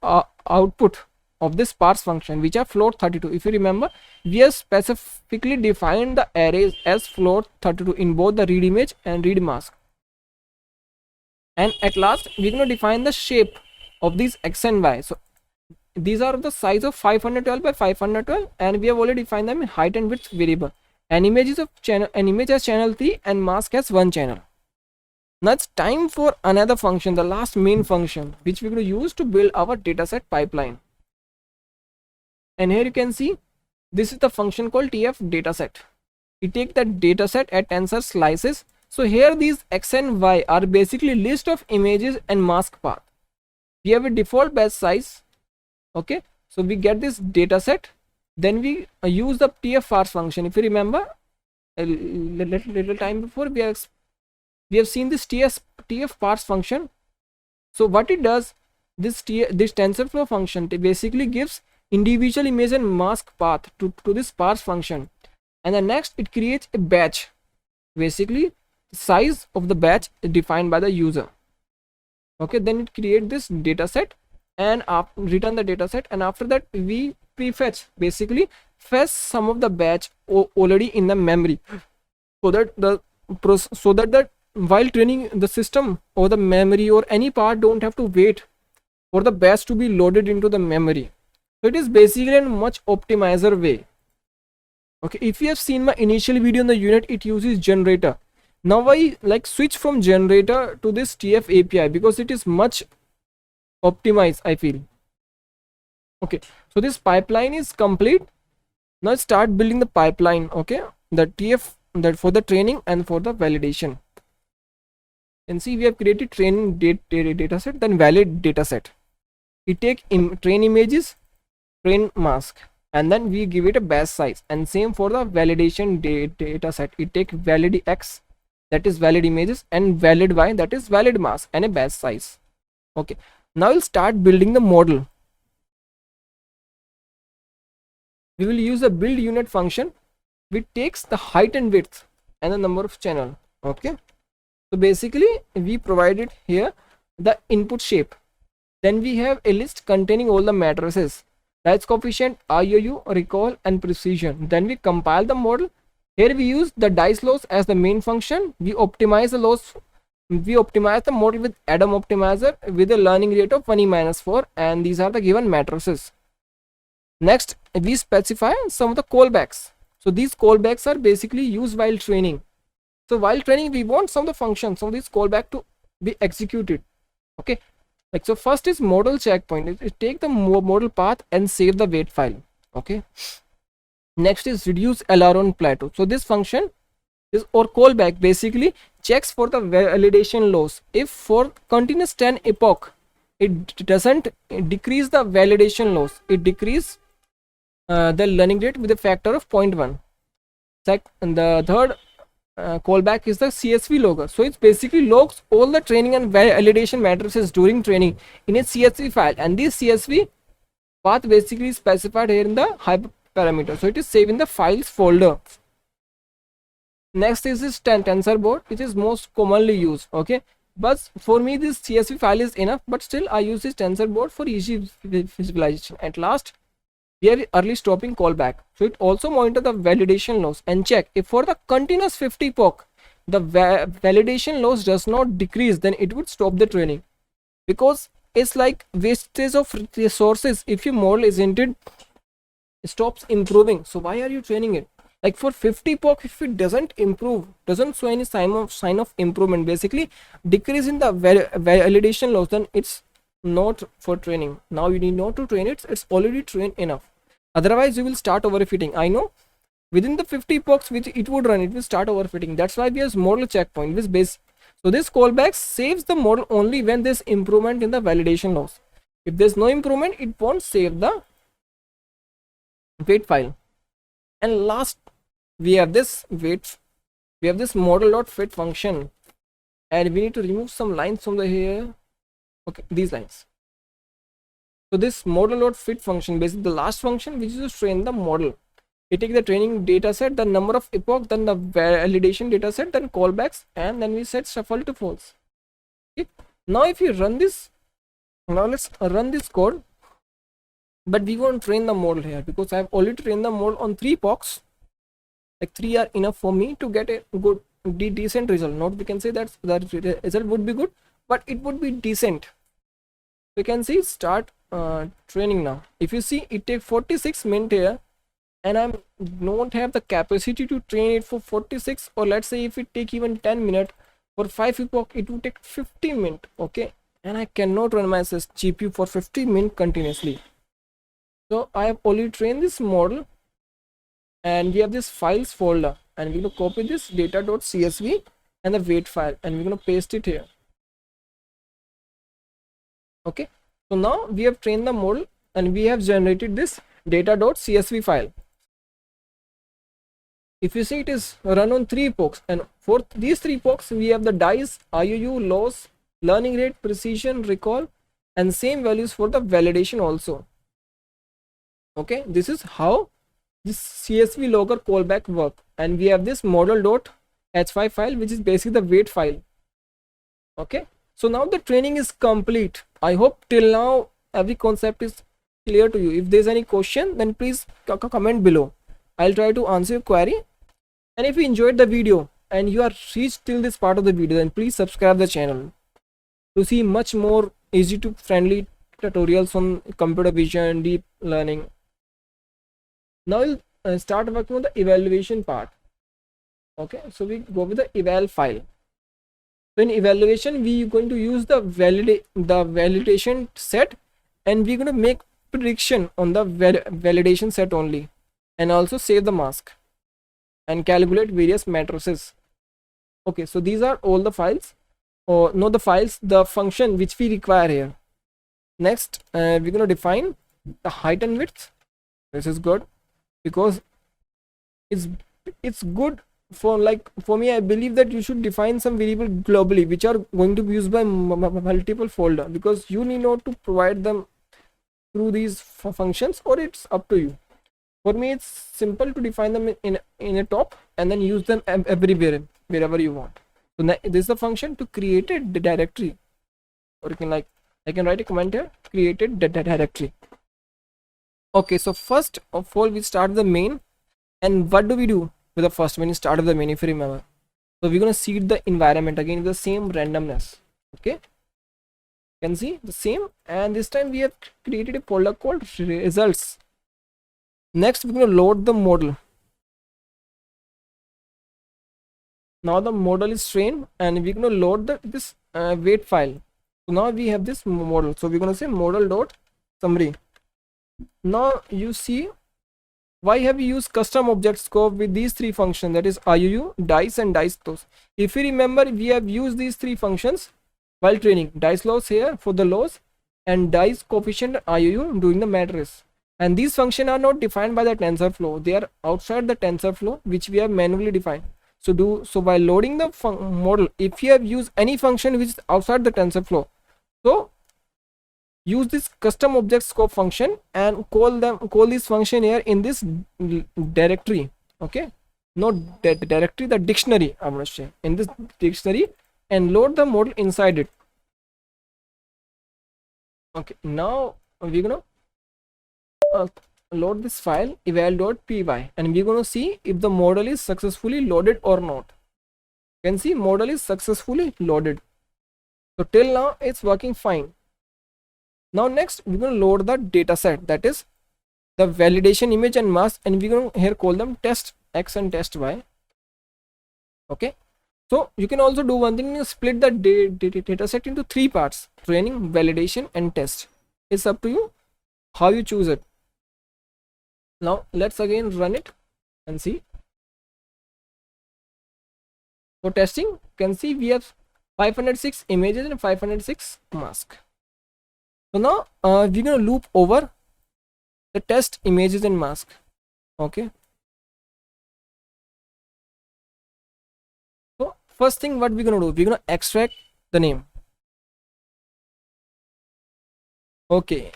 output of this parse function, which are float 32. If you remember, we have specifically defined the arrays as float 32 in both the read image and read mask. And at last we're going to define the shape of these x and y. So these are the size of 512 by 512, and we have already defined them in height and width variable. An image has channel 3 and mask has 1 channel. Now it's time for another function, the last main function, which we're going to use to build our dataset pipeline. And here you can see this is the function called tf dataset. We take that dataset at tensor slices. So here these x and y are basically list of images and mask path. We have a default batch size. Okay, so we get this dataset, then we use the tf parse function. If you remember a little time before, we have seen this tf parse function. So what it does, this TensorFlow function basically gives individual image and mask path to this parse function, and then next it creates a batch. Basically size of the batch is defined by the user. Okay, then it creates this dataset and return the dataset, and after that we prefetch, basically fetch some of the batch already in the memory, so that while training the system or the memory or any part don't have to wait for the batch to be loaded into the memory. So it is basically a much optimizer way. Okay, if you have seen my initial video in the unit, it uses generator. Now I like switch from generator to this tf API because it is much optimized, I feel. Okay, so this pipeline is complete. Now start building the pipeline. Okay, the tf, that for the training and for the validation. And see, we have created training data set, then valid data set. We take train images, train mask, and then we give it a batch size. And same for the validation data set. We take valid x, that is valid images, and valid y, that is valid mask, and a batch size. Okay, now we'll start building the model. We will use a build unit function which takes the height and width and the number of channel. Okay, so basically we provided here the input shape. Then we have a list containing all the matrices, Dice coefficient, IOU, recall, and precision. Then we compile the model. Here we use the dice loss as the main function. We optimize the loss. We optimize the model with Adam optimizer with a learning rate of 1e-4, and these are the given matrices. Next, we specify some of the callbacks. So these callbacks are basically used while training. So while training, we want some of the functions, some of these callback to be executed. Okay, like so first is model checkpoint. It take the model path and save the wait file. Okay. Next is reduce LR on plateau. So this function is, or callback, basically checks for the validation loss. If for continuous 10 epoch, it doesn't decrease the validation loss, it decrease the learning rate with a factor of 0.1. And the third callback is the CSV logger. So it basically logs all the training and validation matrices during training in a CSV file, and this CSV path basically is specified here in the hyperparameter. So it is saved in the files folder. Next is this TensorBoard, which is most commonly used. Okay, but for me this CSV file is enough, but still I use this TensorBoard for easy visualization. At last, we have early stopping callback. So it also monitor the validation loss and check if for the continuous 50 POC the validation loss does not decrease, then it would stop the training, because it's like wastage of resources if your model isn't it stops improving. So why are you training it? Like for 50 POC, if it doesn't improve, doesn't show any sign of improvement, basically decrease in the validation loss, then it's not for training. Now you need not to train it, it's already trained enough. Otherwise you will start overfitting. I know within the 50 POCs which it would run, it will start overfitting. That's why we use model checkpoint with base. So this callback saves the model only when there's improvement in the validation loss. If there's no improvement, it won't save the wait file. And last, we have this model.fit function, and we need to remove some lines from the here. Okay, these lines. So this model.fit function, basically the last function which is to train the model. We take the training data set, the number of epoch, then the validation data set, then callbacks, and then we set shuffle to false. Okay. Now if you run this, now let's run this code, but we won't train the model here because I have already trained the model on 3 POCs. Like 3 are enough for me to get a good decent result. Not we can say that the result would be good, but it would be decent. We can see start training now. If you see, it takes 46 minutes here, and I don't have the capacity to train it for 46, or let's say if it take even 10 minutes for 5 epoch, it would take 50 minutes. Okay, and I cannot run my GPU for 50 minutes continuously. So I have already trained this model, and we have this files folder, and we're going to copy this data.csv and the wait file, and we're going to paste it here. Okay, so now we have trained the model and we have generated this data.csv file. If you see, it is run on 3 POCs, and for these 3 POCs we have the dice, IUU, loss, learning rate, precision, recall, and same values for the validation also. Okay, this is how this CSV logger callback work, and we have this model.h5 file which is basically the wait file. Okay, so now the training is complete. I hope till now every concept is clear to you. If there's any question, then please comment below. I'll try to answer your query. And if you enjoyed the video and you are reached till this part of the video, then please subscribe the channel to see much more easy to friendly tutorials on computer vision, deep learning. Now we'll start working on the evaluation part. Okay, so we go with the eval file. So in evaluation, we are going to use the validation set, and we're going to make prediction on the validation set only, and also save the mask and calculate various matrices. Okay, so these are all the files, or no, the files, the function which we require here. Next, we're going to define the height and width. This is good because it's good for, like, for me, I believe that you should define some variable globally which are going to be used by multiple folder, because you need not to provide them through these functions, or it's up to you. For me, it's simple to define them in a top and then use them everywhere, wherever you want. So this is the function to create a directory, or you can, like, I can write a comment here, created directory. Okay, so first of all we start the main, and what do we do with the first when you start with the main, if you remember? So we're going to seed the environment again with the same randomness. Okay, you can see the same, and this time we have created a folder called results. Next, we're going to load the model. Now the model is trained, and we're going to load this wait file. So now we have this model, so we're going to say model.summary. Now you see, why have we used custom object scope with these 3 functions, that is IUU, dice, and dice loss. If you remember, we have used these 3 functions while training. Dice loss here for the loss, and dice coefficient IUU doing the matrix. And these functions are not defined by the TensorFlow, they are outside the TensorFlow, which we have manually defined. So by loading the model, if you have used any function which is outside the TensorFlow, so use this custom object scope function and call this function here in this directory. Okay, not directory, the dictionary, I'm gonna say in this dictionary, and load the model inside it. Okay, now we're gonna load this file eval.py, and we're gonna see if the model is successfully loaded or not. You can see model is successfully loaded. So till now it's working fine. Now next we're going to load the data set, that is the validation image and mask, and we're going to here call them test x and test y. Okay, so you can also do one thing, you split the data set into 3 parts: training, validation and test. It's up to you how you choose it. Now let's again run it and see. For testing, you can see we have 506 images and 506 mask. So now we're going to loop over the test images and mask. Okay, so first thing what we're going to do, we're going to extract the name. Okay,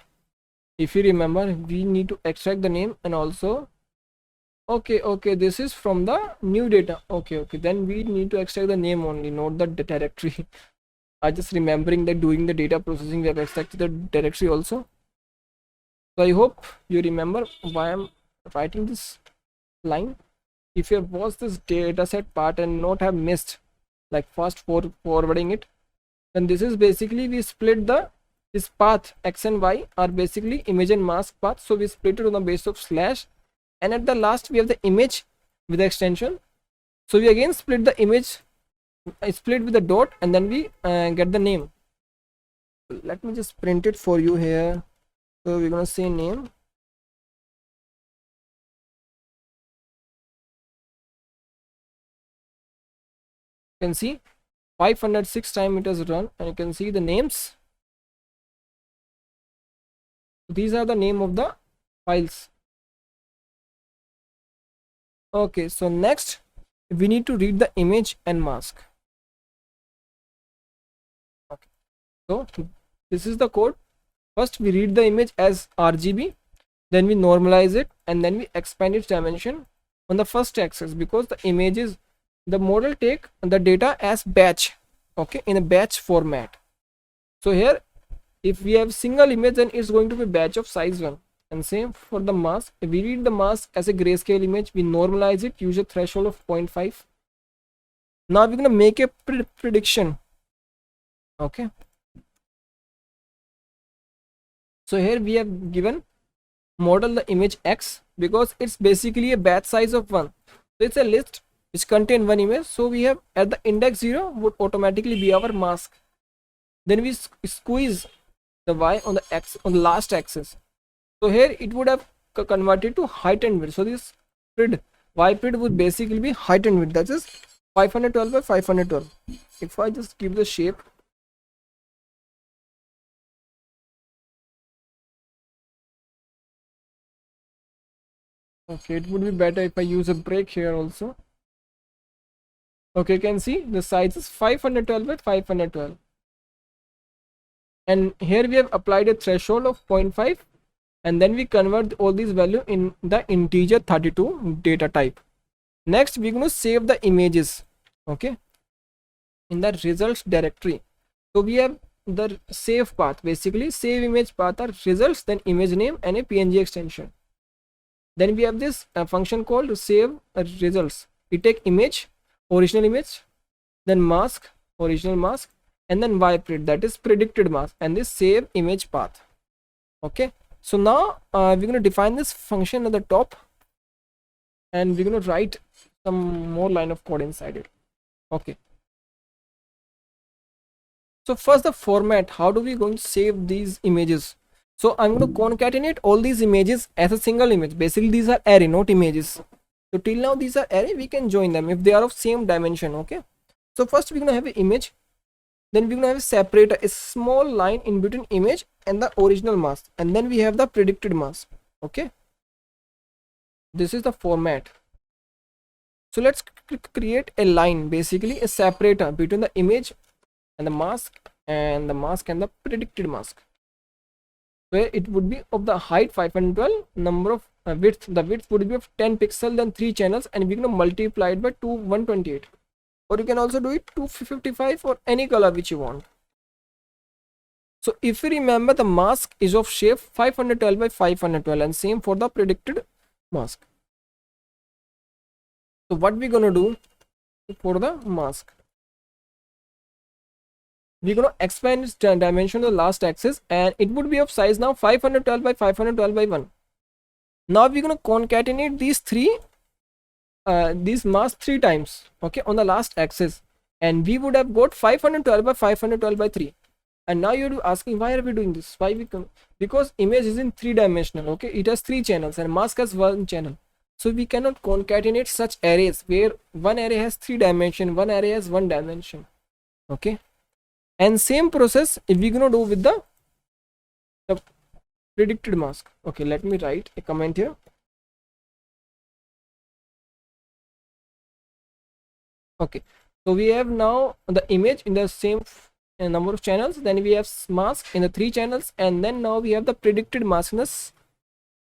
if you remember, we need to extract the name, and also okay, this is from the new data. Okay, then we need to extract the name only, not the directory. I just remembering that during the data processing we have extracted the directory also. So I hope you remember why I'm writing this line. If you have watched this dataset part and not have missed, like fast forwarding it, then this is basically we split this path x and y are basically image and mask path. So we split it on the basis of slash, and at the last we have the image with the extension. So we again split the image, I split with the dot, and then we get the name. Let me just print it for you here. So we're gonna say name. You can see 506 times it has run, and you can see the names. These are the name of the files. Okay, so next we need to read the image and mask. Okay, so this is the code. First we read the image as RGB, then we normalize it, and then we expand its dimension on the first axis, because the images, the model take the data as batch, okay, in a batch format. So here if we have single image, then it's going to be batch of size 1. And same for the mask. If we read the mask as a grayscale image, we normalize it, use a threshold of 0.5. Now we're going to make a prediction. Okay, so here we have given model the image x, because it's basically a batch size of 1. So it's a list which contain one image. So we have at the index 0 would automatically be our mask. Then we squeeze the y on the x, on the last axis. So here it would have converted to height and width. So this prid, y prid would basically be height and width, that is 512 by 512. If I just give the shape, okay, it would be better if I use a break here also. Okay, you can see the size is 512 by 512, and here we have applied a threshold of 0.5, and then we convert all these value in the integer 32 data type. Next we're going to save the images, okay, in the results directory. So we have the save path, basically save image path are results, then image name and a png extension. Then we have this function called save results. We take image, original image, then mask, original mask, and then ypred, that is predicted mask, and this save image path. Okay, so now we're going to define this function at the top, and we're going to write some more line of code inside it. Okay, so first the format, how do we going to save these images? So I'm going to concatenate all these images as a single image. Basically these are array, not images. So till now these are array, we can join them if they are of same dimension. Okay, so first we're going to have an image, then we're going to have a separator, a small line in between image and the original mask, and then we have the predicted mask. Okay, this is the format. So let's create a line, basically a separator between the image and the mask and the predicted mask, where it would be of the height 512, number of width, the width would be of 10 pixel, then 3 channels, and we're going to multiply it by 128, or you can also do it 255 or any color which you want. So if you remember, the mask is of shape 512 by 512, and same for the predicted mask. So what we're gonna do for the mask, we're gonna expand its dimension to the last axis, and it would be of size now 512 by 512 by 1. Now we're gonna concatenate these masks 3 times, okay, on the last axis, and we would have got 512 by 512 by 3. And now you're asking, why are we doing this? Why we come? Because image is in 3-dimensional, okay, it has 3 channels and mask has 1 channel. So we cannot concatenate such arrays where one array has 3 dimension, one array has 1 dimension, okay. And same process if we're gonna do with the predicted mask. Okay, let me write a comment here. Okay, so we have now the image in the same number of channels, then we have mask in the 3 channels, and then now we have the predicted mask in the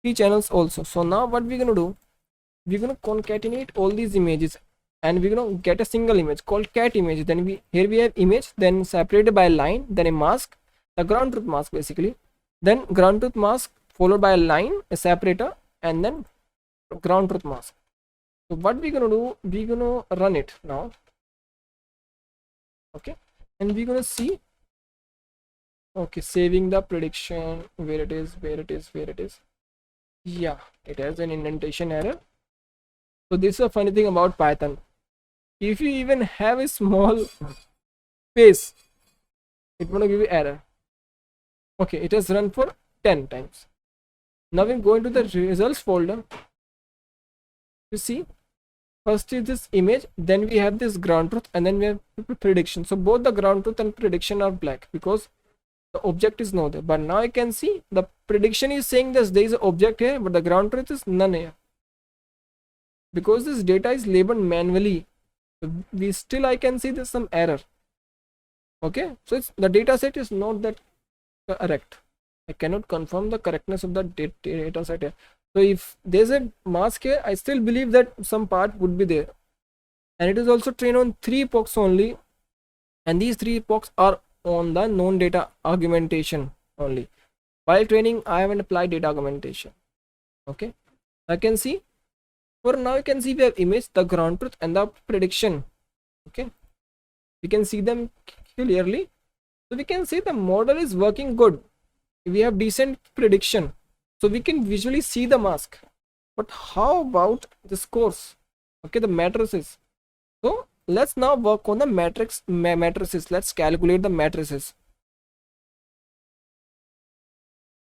3 channels also. So now what we're gonna do, we're gonna concatenate all these images, and we're gonna get a single image called cat image. Then here we have image, then separated by a line, then a mask, the ground truth mask basically, then ground truth mask followed by a line, a separator, and then ground truth mask. So what we're gonna do, we're gonna run it now, okay, and we're gonna see, okay, saving the prediction, where it is, yeah, it has an indentation error. So this is a funny thing about Python, if you even have a small space, it gonna give you error. Okay, it has run for 10 times. Now we go into the results folder. You see, first is this image, then we have this ground truth, and then we have prediction. So both the ground truth and prediction are black because the object is not there. But now I can see the prediction is saying that there is an object here, but the ground truth is none here. Because this data is labeled manually, I can see there's some error. Okay, so the data set is not that correct. I cannot confirm the correctness of the data set here. So if there's a mask here, I still believe that some part would be there, and it is also trained on 3 epochs only, and these 3 epochs are on the known data augmentation only. While training, I haven't applied data augmentation. Okay, I can see, for now you can see we have image, the ground truth, and the prediction. Okay, we can see them clearly. So we can say the model is working good. We have decent prediction, so we can visually see the mask. But how about the scores? Okay, the matrices. So let's now work on the matrices. Let's calculate the matrices.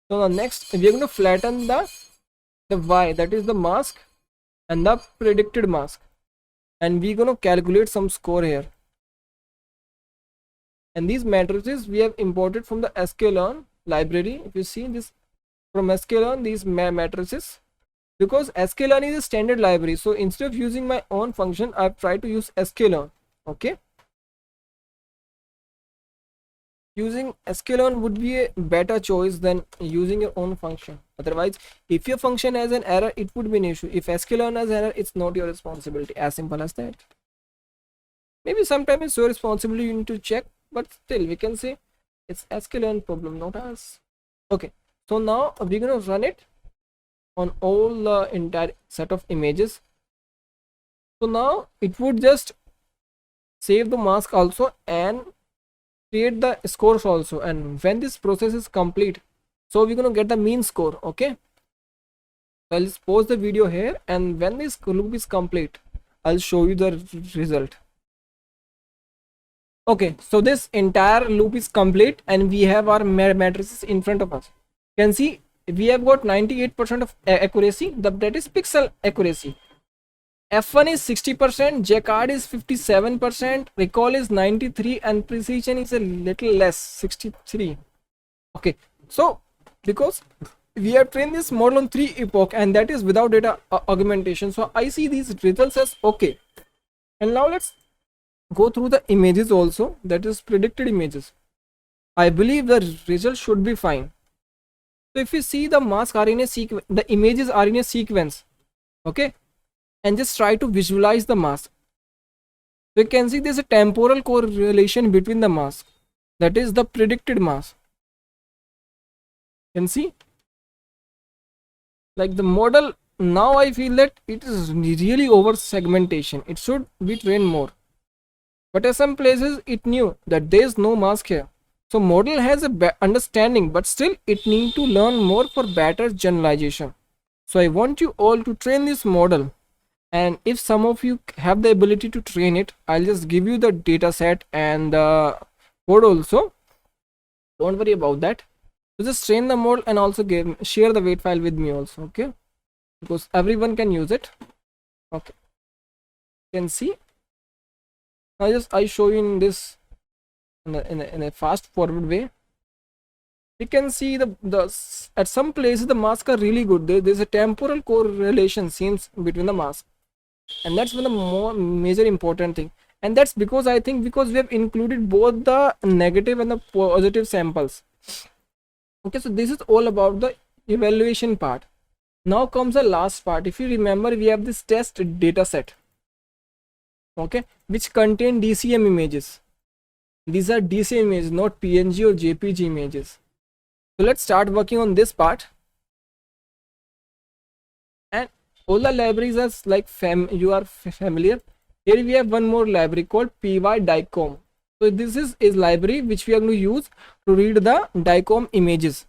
So the next, we are going to flatten the y, that is the mask and the predicted mask, and we're going to calculate some score here. And these matrices we have imported from the sklearn library. If you see this from sklearn, these matrices, because sklearn is a standard library, so instead of using my own function, I've tried to use sklearn. Okay, using sklearn would be a better choice than using your own function. Otherwise, if your function has an error, it would be an issue. If sklearn has error, it's not your responsibility, as simple as that. Maybe sometimes it's your responsibility, you need to check, but still we can say it's sklearn problem, not us. Okay, so now we're gonna run it on all the entire set of images. So now it would just save the mask also and create the scores also, and when this process is complete, so we're gonna get the mean score. Okay, so I'll just pause the video here, and when this loop is complete, I'll show you the result. Okay, so this entire loop is complete, and we have our matrices in front of us. You can see we have got 98% of accuracy, that is pixel accuracy. F1 is 60%, Jacquard is 57%, recall is 93, and precision is a little less, 63. Okay, so because we have trained this model on 3 epoch, and that is without data augmentation, so I see these results as okay. And now let's go through the images also, that is predicted images. I believe the result should be fine. So if you see the mask are in a sequence, the images are in a sequence, okay, and just try to visualize the mask. So you can see there's a temporal correlation between the mask, that is the predicted mask. You can see like the model, now I feel that it is really over segmentation, it should be trained more, but at some places it knew that there is no mask here. So model has a understanding, but still it need to learn more for better generalization. So I want you all to train this model, and if some of you have the ability to train it, I'll just give you the data set and the code also, don't worry about that. So just train the model and also share the weight file with me also, okay, because everyone can use it. Okay, you can see I show you in this in a fast forward way. You can see the at some places the masks are really good. There's a temporal correlation seems between the mask, and that's one of the more major important thing. And that's because I think because we have included both the negative and the positive samples. Okay, so this is all about the evaluation part. Now comes the last part. If you remember, we have this test data set, okay, which contain DCM images. These are DCM images, not PNG or JPG images. So let's start working on this part. And all the libraries are like you are familiar. Here we have one more library called py-dicom. So this is a library which we are going to use to read the dicom images.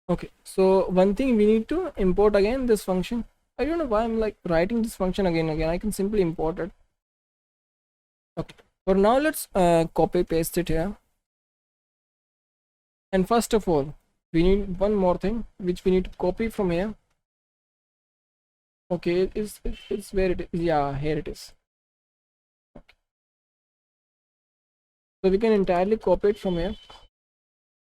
Okay, so one thing we need to import again this function. I don't know why I'm like writing this function again. I can simply import it. Okay, for now let's copy paste it here. And first of all, we need one more thing which we need to copy from here. Okay, it's where it is. Yeah, here it is. Okay. So we can entirely copy it from here.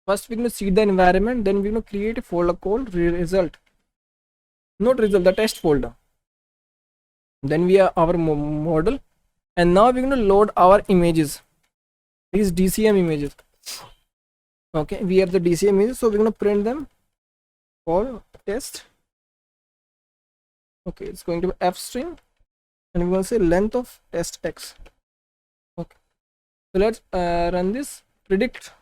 First we're going to seed the environment, then we're going to create a folder called result, not result, the test folder. Then we have our model, and now we're going to load our images, these DCM images. Okay, we have the DCM images, so we're going to print them for test. Okay, it's going to be f string, and we're going to say length of test x. Okay, so let's run this predict.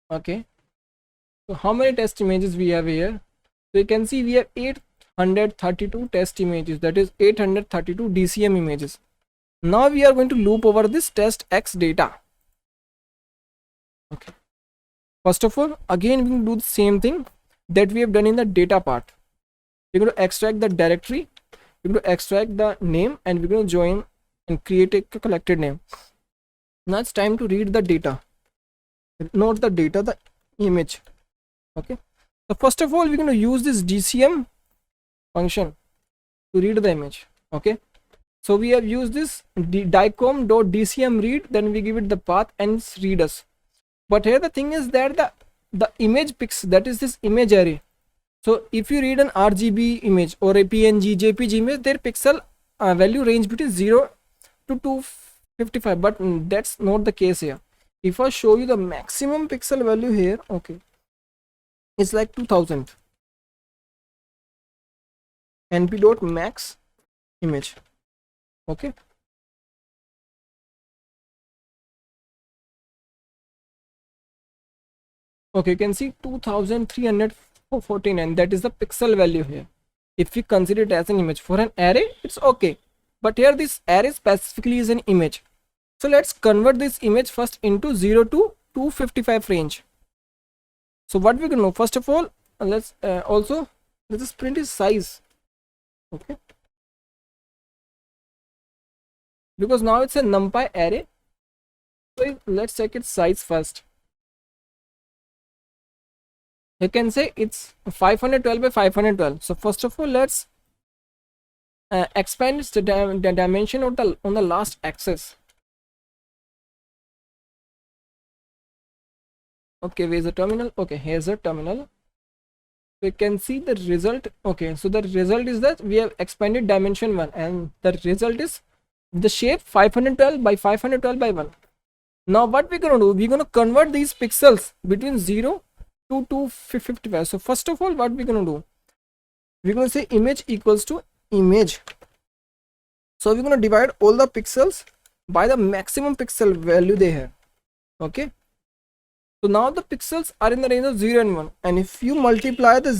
Okay, so how many test images we have here? So you can see we have 832 test images, that is 832 DCM images. Now we are going to loop over this test x data. Okay, first of all, again we will do the same thing that we have done in the data part. We're going to extract the directory, we're going to extract the name, and we're going to join and create a collected name. Now it's time to read the data, not the data, the image. Okay, so first of all we're going to use this DCM function to read the image. Okay, so we have used this dicom.dcm read, then we give it the path and it's read us. But here the thing is that the image picks, that is this image array. So if you read an RGB image or a PNG JPG image, their pixel value range between 0 to 255, but that's not the case here. If I show you the maximum pixel value here, okay, it's like 2000 np.max image. Okay, okay, you can see 2349, that is the pixel value here. If we consider it as an image, for an array it's okay, but here this array specifically is an image. So let's convert this image first into 0 to 255 range. So what we can know, first of all, let's just print its size. Okay, because now it's a numpy array, so let's check its size first. You can say it's 512 by 512. So first of all, let's expand its dimension on the last axis. Okay, where's the terminal? Okay, here's the terminal. We can see the result. Okay, so the result is that we have expanded dimension 1, and the result is the shape 512 by 512 by 1. Now what we're gonna do, we're gonna convert these pixels between 0 to 255. So first of all, what we're gonna do, we're gonna say image equals to image. So we're gonna divide all the pixels by the maximum pixel value they have. Okay, so now the pixels are in the range of 0 and 1, and if you multiply the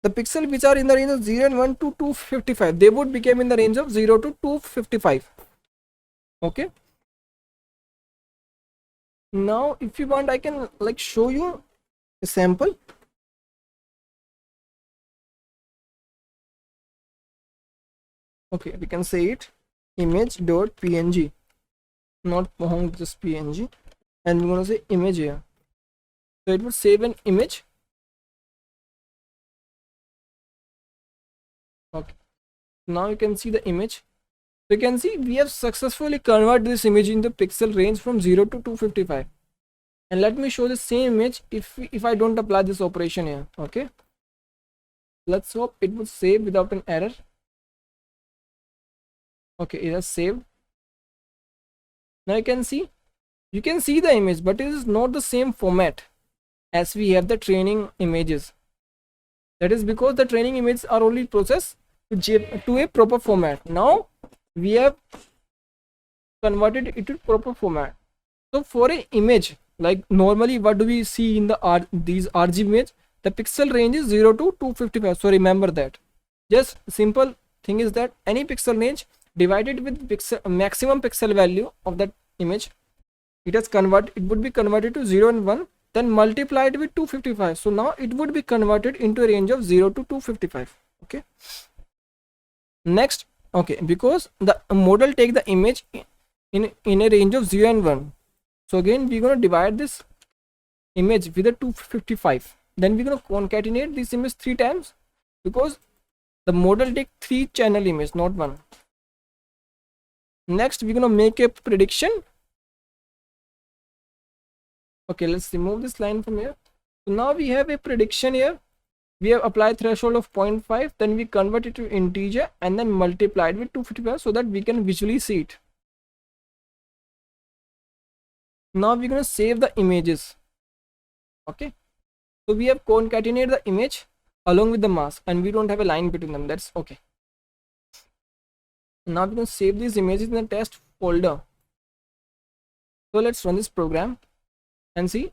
pixel which are in the range of 0 and 1 to 255, they would become in the range of 0 to 255. Okay, now if you want, I can like show you a sample. Okay, we can say it image.png, not Pohang, just png, and we're gonna say image here. So it would save an image. Okay, now you can see the image. So you can see we have successfully converted this image in the pixel range from 0 to 255. And let me show the same image if I don't apply this operation here. Okay, let's hope it would save without an error. Okay, it has saved. Now you can see the image, but it is not the same format as we have the training images. That is because the training images are only processed to a proper format. Now we have converted it to proper format. So for an image, like normally what do we see in these RGB image, the pixel range is 0 to 255. So remember that. Just simple thing is that any pixel range divided with maximum pixel value of that image, it would be converted to 0 and 1, then multiplied with 255. So now it would be converted into a range of 0 to 255. Okay, next, okay, because the model take the image in a range of 0 and 1, so again we're going to divide this image with a 255, then we're going to concatenate this image 3 times, because the model take 3 channel image, not 1. Next we're going to make a prediction. Okay, let's remove this line from here. So now we have a prediction here. We have applied threshold of 0.5, then we convert it to integer and then multiplied with 255 so that we can visually see it. Now we're going to save the images. Okay, so we have concatenated the image along with the mask, and we don't have a line between them. That's okay. Now we're going to save these images in the test folder. So let's run this program and see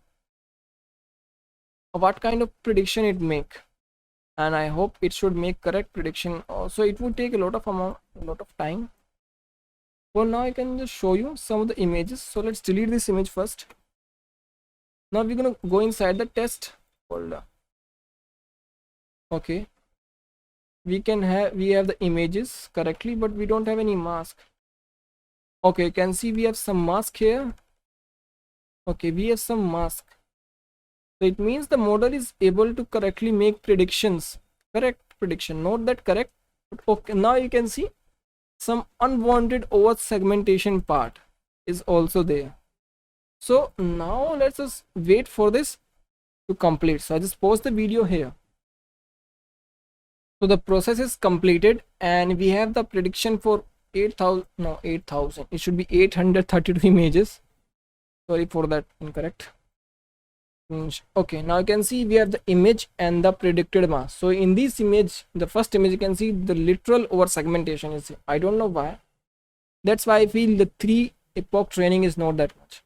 what kind of prediction it make, and I hope it should make correct prediction. Also it would take a lot of time. For now I can just show you some of the images. So let's delete this image first. Now we're gonna go inside the test folder. Okay, we have the images correctly, but we don't have any mask. Okay, you can see we have some mask here. Okay, we have some mask. So it means the model is able to correctly make predictions. Correct prediction, not that correct. Okay, now you can see some unwanted over segmentation part is also there. So now let's just wait for this to complete. So I just pause the video here. So the process is completed and we have the prediction for 8,000. It should be 832 images. Sorry for that, incorrect. Okay, now you can see we have the image and the predicted mask. So in this image, the first image, you can see the literal over segmentation is, I don't know why. That's why I feel the 3 epoch training is not that much,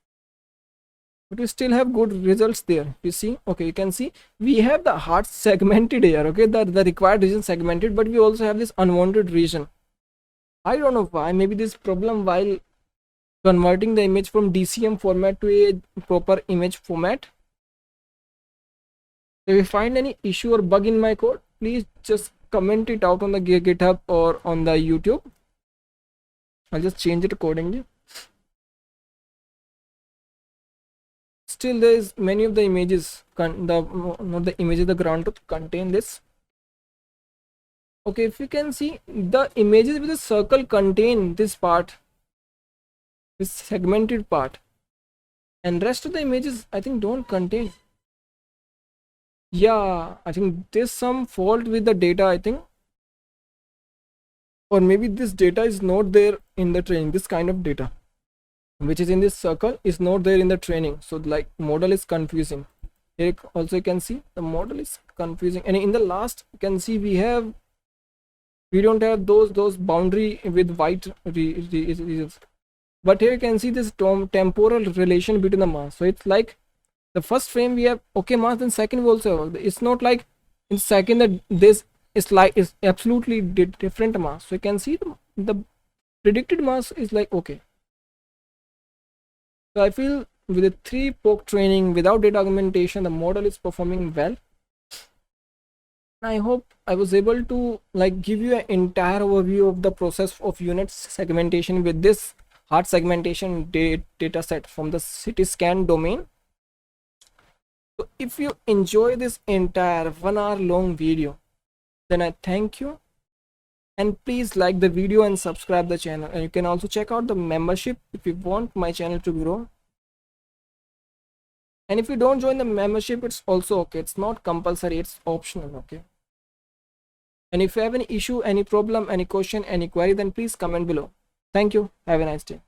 but we still have good results there. You see, okay, you can see we have the hard segmented here. Okay, the required region segmented, but we also have this unwanted region. I don't know why. Maybe this problem while converting the image from DCM format to a proper image format. If you find any issue or bug in my code, please just comment it out on the GitHub or on the YouTube. I'll just change it accordingly. Still there is many of the images, the ground truth contain this. Okay, if you can see, the images with the circle contain this part, this segmented part, and rest of the images I think don't contain. Yeah, I think there's some fault with the data, I think, or maybe this data is not there in the training. This kind of data which is in this circle is not there in the training, so like model is confusing. Here also you can see the model is confusing, and in the last you can see we don't have those boundary with white regions, but here you can see this temporal relation between the mass. So it's like the first frame we have okay mass, then second we also have, it's not like in second that this is like is absolutely different mass. So you can see the predicted mass is like okay. So I feel with the 3-poke training without data augmentation, the model is performing well. I hope I was able to like give you an entire overview of the process of unit segmentation with this hard segmentation data set from the CT scan domain. So if you enjoy this entire 1 hour long video, then I thank you, and please like the video and subscribe the channel, and you can also check out the membership if you want my channel to grow. And if you don't join the membership, it's also okay, it's not compulsory, it's optional, okay? And if you have any issue, any problem, any question, any query, then please comment below. Thank you, have a nice day.